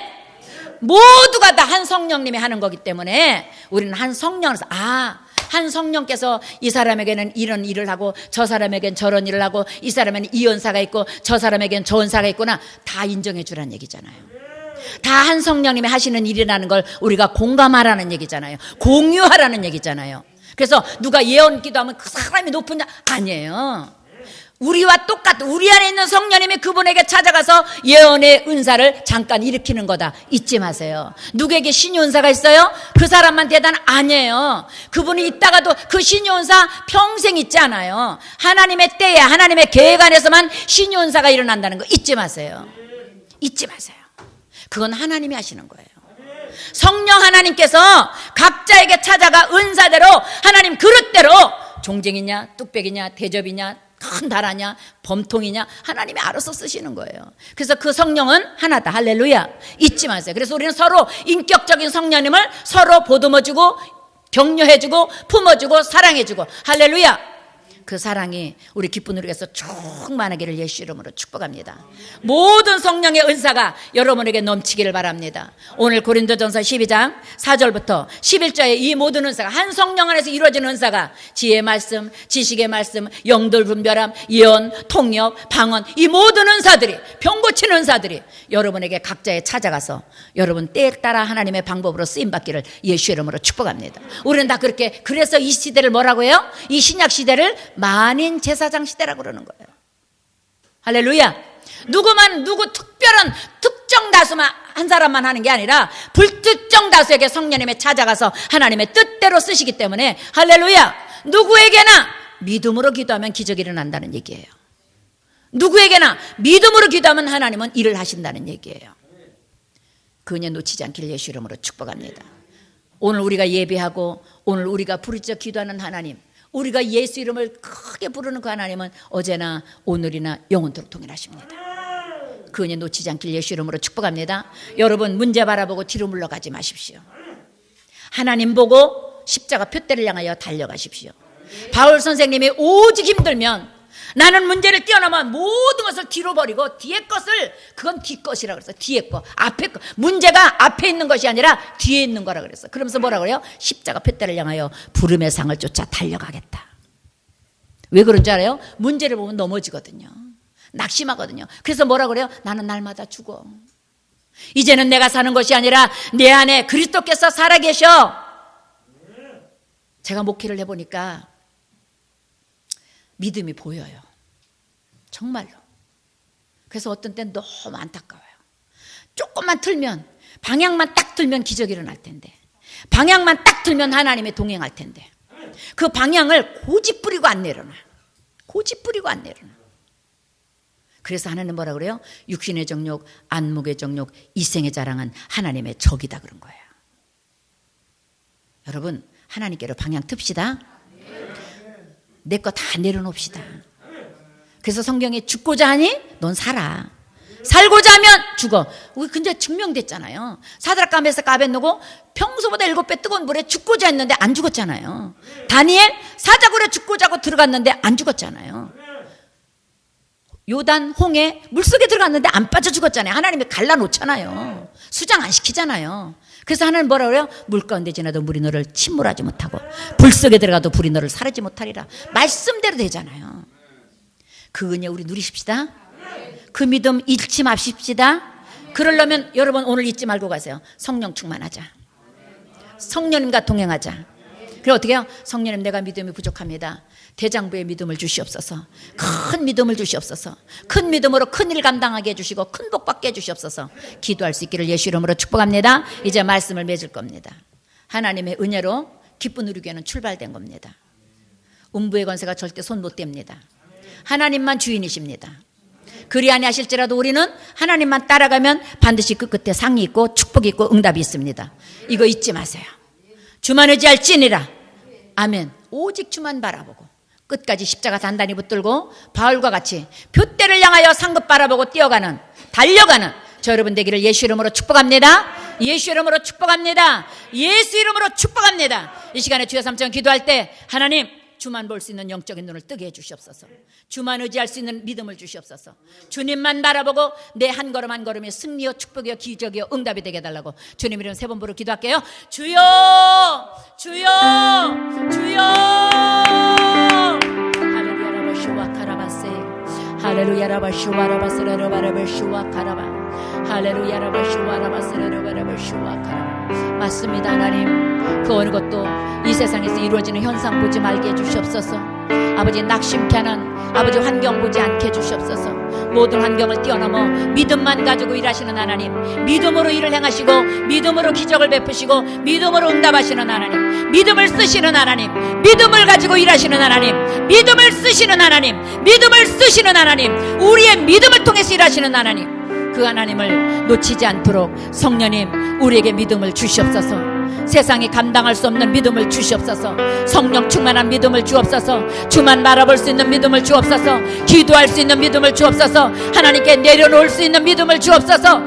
모두가 다 한 성령님이 하는 거기 때문에 우리는 한 성령에서 한 성령께서 이 사람에게는 이런 일을 하고 저 사람에겐 저런 일을 하고 이 사람에는 이 은사가 있고 저 사람에겐 저 은사가 있구나, 다 인정해 주라는 얘기잖아요. 다 한 성령님이 하시는 일이라는 걸 우리가 공감하라는 얘기잖아요. 공유하라는 얘기잖아요. 그래서 누가 예언 기도하면 그 사람이 높은 자, 아니에요. 우리와 똑같은, 우리 안에 있는 성령님이 그분에게 찾아가서 예언의 은사를 잠깐 일으키는 거다, 잊지 마세요. 누구에게 신유 은사가 있어요? 그 사람만 대단, 아니에요. 그분이 있다가도 그 신유 은사 평생 있지 않아요. 하나님의 때에 하나님의 계획 안에서만 신유 은사가 일어난다는 거 잊지 마세요. 잊지 마세요. 그건 하나님이 하시는 거예요. 성령 하나님께서 각자에게 찾아가 은사대로, 하나님 그릇대로, 종쟁이냐 뚝배기냐 대접이냐 큰 다라냐 범통이냐 하나님이 알아서 쓰시는 거예요. 그래서 그 성령은 하나다. 할렐루야. 잊지 마세요. 그래서 우리는 서로 인격적인 성령님을 서로 보듬어주고 격려해주고 품어주고 사랑해주고, 할렐루야. 그 사랑이 우리 기쁜 우리에게서 충만하기를 예수 이름으로 축복합니다. 모든 성령의 은사가 여러분에게 넘치기를 바랍니다. 오늘 고린도전서 12장 4절부터 11절에 이 모든 은사가, 한 성령 안에서 이루어지는 은사가 지혜의 말씀, 지식의 말씀, 영들 분별함, 예언, 통역, 방언, 이 모든 은사들이, 병 고치는 은사들이 여러분에게 각자에 찾아가서 여러분 때에 따라 하나님의 방법으로 쓰임받기를 예수 이름으로 축복합니다. 우리는 다 그렇게, 그래서 이 시대를 뭐라고 해요? 이 신약 시대를 만인 제사장 시대라고 그러는 거예요. 할렐루야. 누구 특별한 특정 다수만, 한 사람만 하는 게 아니라 불특정 다수에게 성령님이 찾아가서 하나님의 뜻대로 쓰시기 때문에, 할렐루야. 누구에게나 믿음으로 기도하면 기적이 일어난다는 얘기예요. 누구에게나 믿음으로 기도하면 하나님은 일을 하신다는 얘기예요. 그 은혜 놓치지 않길 예수 이름으로 축복합니다. 오늘 우리가 예배하고 오늘 우리가 부르짖어 기도하는 하나님, 우리가 예수 이름을 크게 부르는 그 하나님은 어제나 오늘이나 영원토록 동일하십니다. 그 은혜 놓치지 않길 예수 이름으로 축복합니다. 여러분 문제 바라보고 뒤로 물러가지 마십시오. 하나님 보고 십자가 표대를 향하여 달려가십시오. 바울 선생님이 오직 힘들면 나는 문제를 뛰어넘어 모든 것을 뒤로 버리고 뒤에 것을, 그건 뒷것이라고 그랬어. 뒤에 거, 앞에 거. 문제가 앞에 있는 것이 아니라 뒤에 있는 거라 그랬어. 그러면서 뭐라 그래요? 십자가 표대를 향하여 부름의 상을 쫓아 달려가겠다. 왜 그런 줄 알아요? 문제를 보면 넘어지거든요. 낙심하거든요. 그래서 뭐라 그래요? 나는 날마다 죽어. 이제는 내가 사는 것이 아니라 내 안에 그리스도께서 살아계셔. 제가 목회를 해보니까 믿음이 보여요. 정말로. 그래서 어떤 때는 너무 안타까워요. 조금만 틀면, 방향만 딱 틀면 기적이 일어날 텐데, 방향만 딱 틀면 하나님의 동행할 텐데, 그 방향을 고집 부리고 안 내려놔. 고집 부리고 안 내려놔. 그래서 하나님 뭐라 그래요? 육신의 정욕, 안목의 정욕, 이생의 자랑은 하나님의 적이다 그런 거예요. 여러분, 하나님께로 방향 틉시다. 내 거 다 내려놓읍시다. 그래서 성경에 죽고자 하니 넌 살아. 살고자 하면 죽어. 우리 근데 증명됐잖아요. 사드락과 메삭과 아벳느고 평소보다 7배 뜨거운 물에 죽고자 했는데 안 죽었잖아요. 다니엘 사자굴에 죽고자 하고 들어갔는데 안 죽었잖아요. 요단 홍해 물속에 들어갔는데 안 빠져 죽었잖아요. 하나님이 갈라놓잖아요. 수장 안 시키잖아요. 그래서 하나님 뭐라 그래요? 물 가운데 지나도 물이 너를 침몰하지 못하고 불 속에 들어가도 불이 너를 사르지 못하리라. 말씀대로 되잖아요. 그 은혜 우리 누리십시다. 그 믿음 잃지 맙시다. 그러려면 여러분 오늘 잊지 말고 가세요. 성령 충만하자. 성령님과 동행하자. 그리고 어떻게 해요? 성령님, 내가 믿음이 부족합니다. 대장부의 믿음을 주시옵소서. 큰 믿음을 주시옵소서. 큰 믿음으로 큰 일 감당하게 해주시고 큰 복 받게 해주시옵소서. 기도할 수 있기를 예수 이름으로 축복합니다. 이제 말씀을 맺을 겁니다. 하나님의 은혜로 기쁜 우리 교회는 출발된 겁니다. 음부의 권세가 절대 손 못 댑니다. 하나님만 주인이십니다. 그리 아니하실지라도 우리는 하나님만 따라가면 반드시 그 끝에 상이 있고 축복이 있고 응답이 있습니다. 이거 잊지 마세요. 주만 의지할지니라. 아멘. 오직 주만 바라보고 끝까지 십자가 단단히 붙들고 바울과 같이 표대를 향하여 상급 바라보고 뛰어가는, 달려가는 저 여러분 되기를 예수 이름으로 축복합니다. 예수 이름으로 축복합니다. 예수 이름으로 축복합니다. 이 시간에 주여 삼천 기도할 때 하나님, 주만 볼 수 있는 영적인 눈을 뜨게 해주시옵소서. 주만 의지할 수 있는 믿음을 주시옵소서. 주님만 바라보고 내 한 걸음 한 걸음이 승리요 축복이요 기적이요 응답이 되게 해달라고 주님 이름 3번 부르고 기도할게요. 주여, 주여, 주여. 할렐루야 라바슈와 카라바세. 할렐루야 라바슈와 라바세레로 바라바슈와 카라바. 할렐루야 라바슈와 라바세레로 바라바슈와 카라바. 맞습니다. 하나님, 그 어느 것도 이 세상에서 이루어지는 현상 보지 말게 해주시옵소서. 아버지, 낙심케 하는 아버지 환경 보지 않게 해주시옵소서. 모든 환경을 뛰어넘어 믿음만 가지고 일하시는 하나님, 믿음으로 일을 행하시고 믿음으로 기적을 베푸시고 믿음으로 응답하시는 하나님, 믿음을 쓰시는 하나님, 믿음을 가지고 일하시는 하나님, 믿음을 쓰시는 하나님, 믿음을 쓰시는 하나님, 우리의 믿음을 통해서 일하시는 하나님, 그 하나님을 놓치지 않도록 성령님 우리에게 믿음을 주시옵소서. 세상이 감당할 수 없는 믿음을 주시옵소서. 성령 충만한 믿음을 주옵소서. 주만 바라볼 수 있는 믿음을 주옵소서. 기도할 수 있는 믿음을 주옵소서. 하나님께 내려놓을 수 있는 믿음을 주옵소서.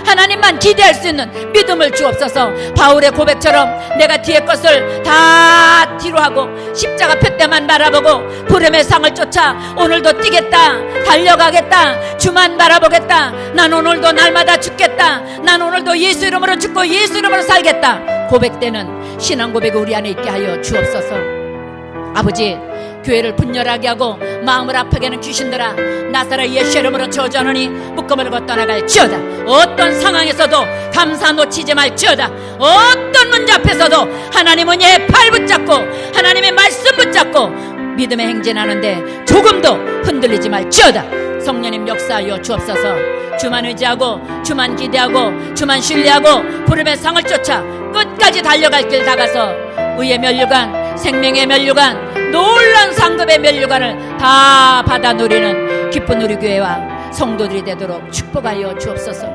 하나님만 기대할 수 있는 믿음을 주옵소서. 바울의 고백처럼 내가 뒤의 것을 다 뒤로 하고 십자가 표대만 바라보고 부름의 상을 쫓아 오늘도 뛰겠다, 달려가겠다, 주만 바라보겠다, 난 오늘도 날마다 죽겠다, 난 오늘도 예수 이름으로 죽고 예수 이름으로 살겠다 고백되는 신앙 고백이 우리 안에 있게 하여 주옵소서. 아버지, 교회를 분열하게 하고 마음을 아프게 하는 귀신들아, 나사렛 예수 이름으로 저주하노니 묶음을 떠나갈지어다. 어떤 상황에서도 감사 놓치지 말지어다. 어떤 문제 앞에서도 하나님 은혜의 팔 붙잡고 하나님의 말씀 붙잡고 믿음의 행진하는데 조금도 흔들리지 말지어다. 성령님 역사하여 주옵소서. 주만 의지하고 주만 기대하고 주만 신뢰하고 부름의 상을 쫓아 끝까지 달려갈 길 다가서 의의 면류관, 생명의 면류관, 놀라운 상급의 면류관을 다 받아 누리는 기쁜 우리 교회와 성도들이 되도록 축복하여 주옵소서.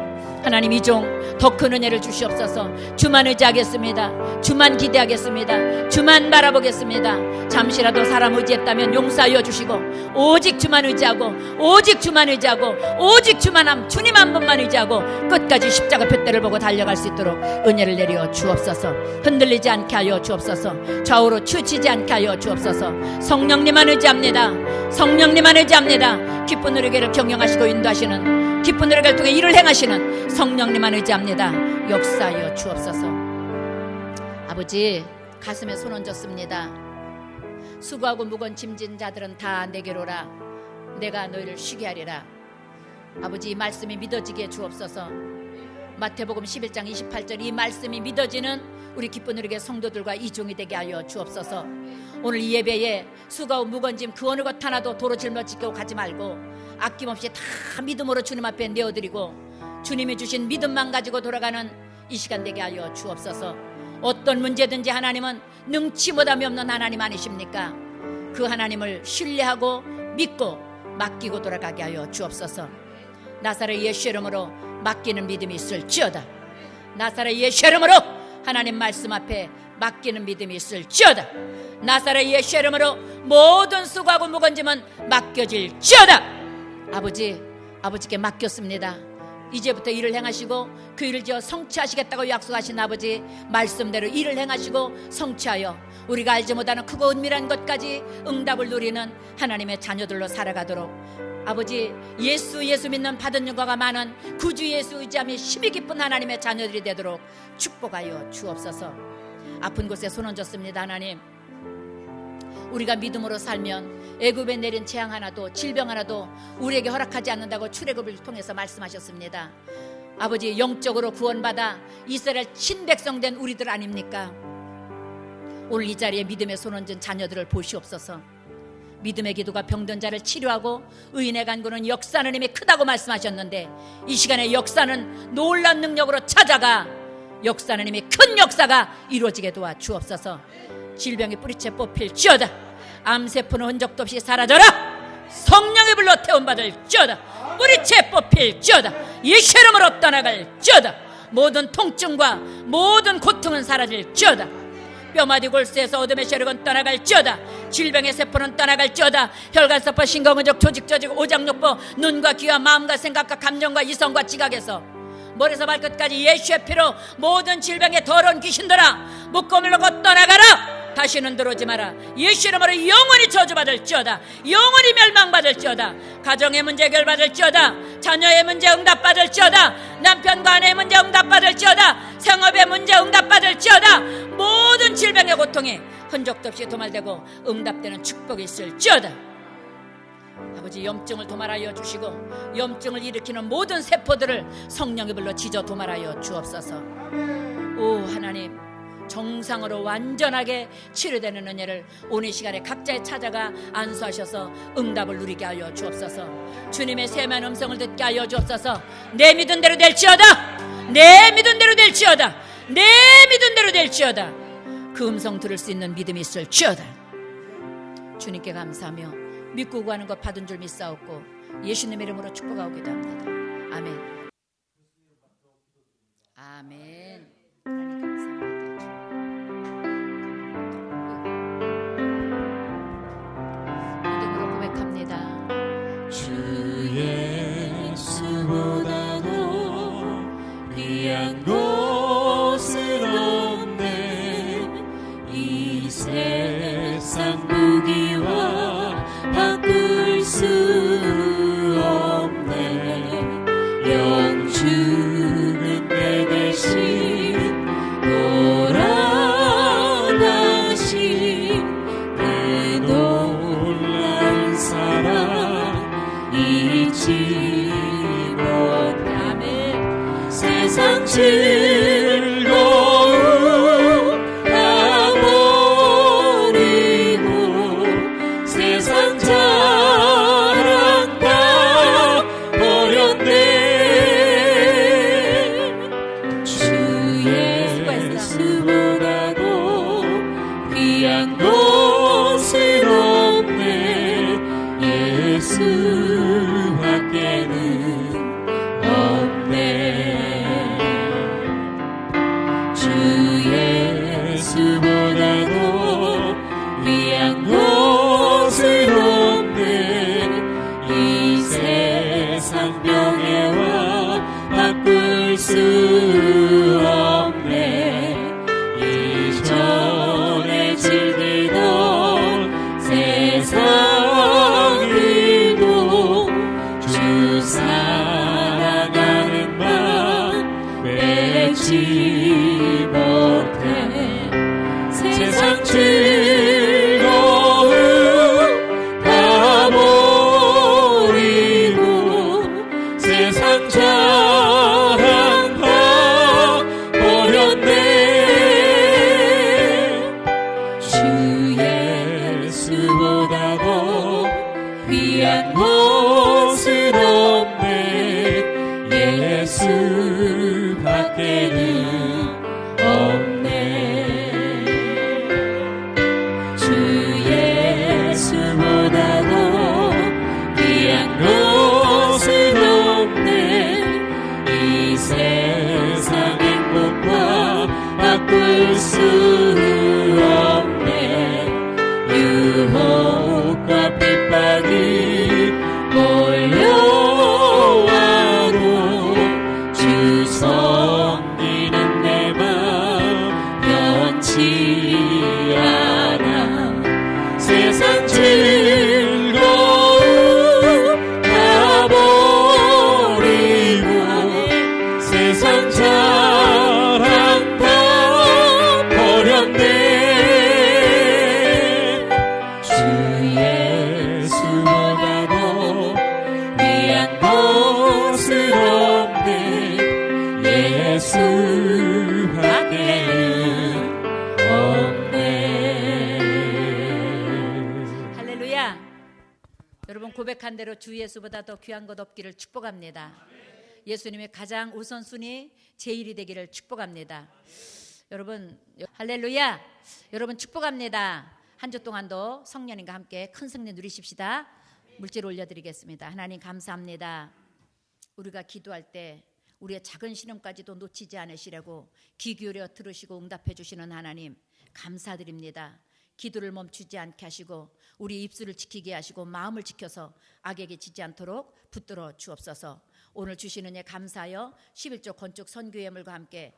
하나님, 이 종 더 큰 은혜를 주시옵소서. 주만 의지하겠습니다. 주만 기대하겠습니다. 주만 바라보겠습니다. 잠시라도 사람 의지했다면 용서하여 주시고 오직 주만 의지하고 오직 주만 의지하고 오직 주님 한 분만 의지하고 끝까지 십자가 표대를 보고 달려갈 수 있도록 은혜를 내려 주옵소서. 흔들리지 않게 하여 주옵소서. 좌우로 치우치지 않게 하여 주옵소서. 성령님만 의지합니다. 성령님만 의지합니다. 기쁜 우리 교회를 경영하시고 인도하시는, 기쁜 우리 교회를 통해 일을 행하시는 성령님만 의지합니다. 역사하여 주옵소서. 아버지, 가슴에 손 얹었습니다. 수고하고 무거운 짐진 자들은 다 내게로 오라. 내가 너희를 쉬게 하리라. 아버지, 이 말씀이 믿어지게 주옵소서. 마태복음 11장 28절 이 말씀이 믿어지는 우리 기쁜 우리 교회 성도들과 이종이 되게 하여 주옵소서. 오늘 이 예배에 수고하고 무거운 짐 그 어느 것 하나도 도로 짊어지고 가지 말고 아낌없이 다 믿음으로 주님 앞에 내어드리고 주님이 주신 믿음만 가지고 돌아가는 이 시간 되게 하여 주옵소서. 어떤 문제든지 하나님은 능치 못함이 없는 하나님 아니십니까? 그 하나님을 신뢰하고 믿고 맡기고 돌아가게 하여 주옵소서. 나사렛 예수 이름으로 맡기는 믿음이 있을지어다. 나사렛 예수 이름으로 하나님 말씀 앞에 맡기는 믿음이 있을지어다. 나사렛 예수 이름으로 모든 수고하고 무거운 짐은 맡겨질지어다. 아버지께 맡겼습니다. 이제부터 일을 행하시고 그 일을 지어 성취하시겠다고 약속하신 아버지 말씀대로 일을 행하시고 성취하여 우리가 알지 못하는 크고 은밀한 것까지 응답을 누리는 하나님의 자녀들로 살아가도록 아버지 예수 믿는 받은 영광가 많은 구주 예수 의지함이 힘이 깊은 하나님의 자녀들이 되도록 축복하여 주옵소서. 아픈 곳에 손 얹었습니다. 하나님, 우리가 믿음으로 살면 애굽에 내린 재앙 하나도 질병 하나도 우리에게 허락하지 않는다고 출애굽을 통해서 말씀하셨습니다. 아버지, 영적으로 구원받아 이스라엘 친백성 된 우리들 아닙니까? 오늘 이 자리에 믿음의 손 얹은 자녀들을 보시옵소서. 믿음의 기도가 병든 자를 치료하고 의인의 간구는 역사하는 힘이 크다고 말씀하셨는데 이 시간에 역사는 놀라운 능력으로 찾아가 역사하는 힘이 큰 역사가 이루어지게 도와 주옵소서. 질병이 뿌리채 뽑힐지어다. 암세포는 흔적도 없이 사라져라. 성령의 불로 태움받을지어다. 뿌리채 뽑힐지어다. 예수 이름으로 떠나갈지어다. 모든 통증과 모든 고통은 사라질지어다. 뼈마디 골수에서 어둠의 세력은 떠나갈지어다. 질병의 세포는 떠나갈지어다. 혈관세포, 신경근적, 조직, 오장육부, 눈과 귀와 마음과 생각과 감정과 이성과 지각에서 머리에서 발끝까지 예수의 피로 모든 질병의 더러운 귀신들아 묶음을 놓고 떠나가라. 다시는 들어오지 마라. 예수 이름으로 영원히 저주받을지어다. 영원히 멸망받을지어다. 가정의 문제 해결받을지어다. 자녀의 문제 응답받을지어다. 남편과 아내의 문제 응답받을지어다. 생업의 문제 응답받을지어다. 모든 질병의 고통에 흔적도 없이 도말되고 응답되는 축복이 있을지어다. 아버지, 염증을 도말하여 주시고 염증을 일으키는 모든 세포들을 성령의 불로 지져 도말하여 주옵소서. 오 하나님, 정상으로 완전하게 치료되는 은혜를 오늘 시간에 각자에 찾아가 안수하셔서 응답을 누리게 하여 주옵소서. 주님의 세미한 음성을 듣게 하여 주옵소서. 내 믿은 대로 될지어다. 내 믿은 대로 될지어다. 내 믿은 대로 될지어다. 그 음성 들을 수 있는 믿음이 있을지어다. 주님께 감사하며 믿고 구하는 것 받은 줄 믿사옵고 예수님 이름으로 축복하고 기도합니다. 아멘. 아멘. 하나님 감사합니다. 믿음으로 고백합니다. 주 예수보다도 귀한 곳은 없네. 이 세상 무기와 바꿀 수 없네. 영주는 내 대신 돌아가신 그 놀라운 사랑 잊지 못하네. 세상 즐거움 다 버리고 세상 자랑 다 버렸네. 주 예수보다도 귀한 곳은 없네. 예수 밖에는 없네. 주 예수보다도 귀한 곳은 없네. 이 세상 병에와 바꿀 수 없네. 이전에 즐기던 세상 일도 주 사랑하는 맘 맺지 못해. 세상 즐거움 다 버리고 세상 자랑 다 버렸네. 주 예수보다도 귀한 곳은 없네. 예수 밖에는 없네. 주 예수보다도 즐거움 다 버리고 세상 자랑 다 버렸네. 주 예수보다도 귀한 것은 없네. 예수 여러분 고백한 대로 주 예수보다 더 귀한 것 없기를 축복합니다. 예수님의 가장 우선순위 제일이 되기를 축복합니다. 여러분 할렐루야. 여러분 축복합니다. 한 주 동안도 성령님과 함께 큰 승리 누리십시다. 물질 올려드리겠습니다. 하나님 감사합니다. 우리가 기도할 때 우리의 작은 신음까지도 놓치지 않으시려고 귀 기울여 들으시고 응답해 주시는 하나님 감사드립니다. 기도를 멈추지 않게 하시고 우리 입술을 지키게 하시고 마음을 지켜서 악에게 지지 않도록 붙들어 주옵소서. 오늘 주시는 예 감사하여 11조 건축 선교예물과 함께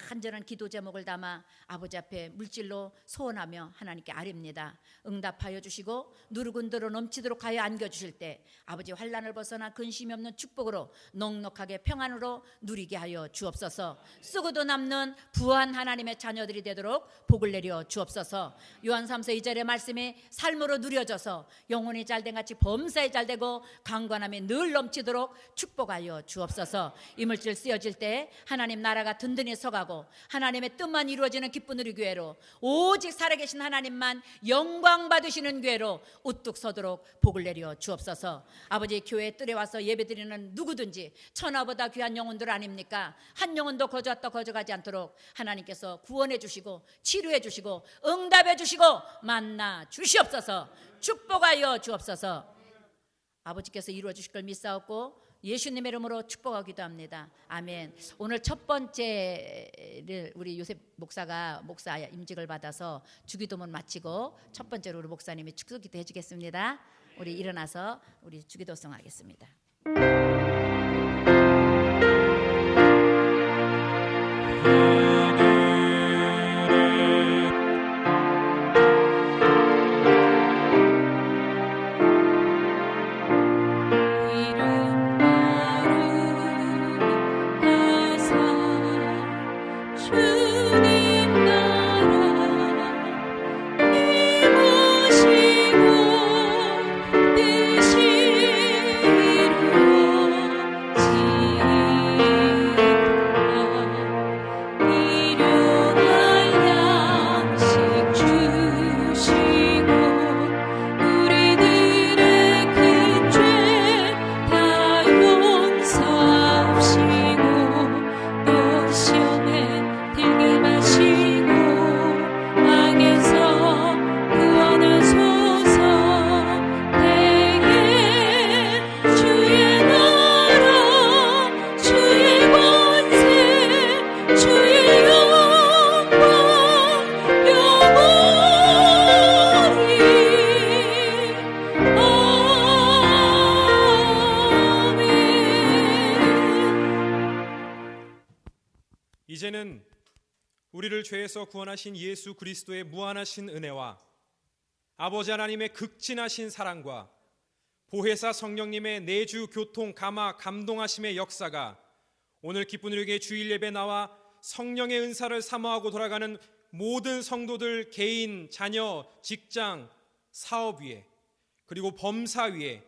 간절한 기도 제목을 담아 아버지 앞에 물질로 소원하며 하나님께 아뢰옵니다. 응답하여 주시고 누르군대로 넘치도록 하여 안겨주실 때 아버지 환난을 벗어나 근심이 없는 축복으로 넉넉하게 평안으로 누리게 하여 주옵소서. 쓰고도 남는 부한 하나님의 자녀들이 되도록 복을 내려 주옵소서. 요한 3서 2절의 말씀이 삶으로 누려져서 영혼이 잘된 같이 범사에 잘되고 강건함이 늘 넘치도록 축복하여 주옵소서. 이물질 쓰여질 때 하나님 나라가 든든히 서가고 하나님의 뜻만 이루어지는 기쁜 우리 교회로 오직 살아계신 하나님만 영광 받으시는 교회로 우뚝 서도록 복을 내려 주옵소서. 아버지 교회 뜰에 와서 예배드리는 누구든지 천하보다 귀한 영혼들 아닙니까? 한 영혼도 거저왔다 거저가지 않도록 하나님께서 구원해 주시고 치료해 주시고 응답해 주시고 만나 주시옵소서. 축복하여 주옵소서. 아버지께서 이루어 주실 걸 믿사옵고 예수님의 이름으로 축복하기도 합니다. 아멘. 오늘 첫 번째를 우리 요셉 목사 임직을 받아서 주기도문 마치고 첫 번째로 우리 목사님이 축도기도 해주겠습니다. 우리 일어나서 우리 주기도송 하겠습니다. 이제는 우리를 죄에서 구원하신 예수 그리스도의 무한하신 은혜와 아버지 하나님의 극진하신 사랑과 보혜사 성령님의 내주 교통 감화 감동하심의 역사가 오늘 기쁜 우리에게 주일 예배 나와 성령의 은사를 사모하고 돌아가는 모든 성도들 개인, 자녀, 직장, 사업 위에 그리고 범사 위에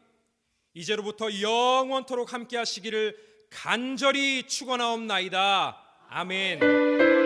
이제로부터 영원토록 함께 하시기를 간절히 축원하옵나이다. 아멘.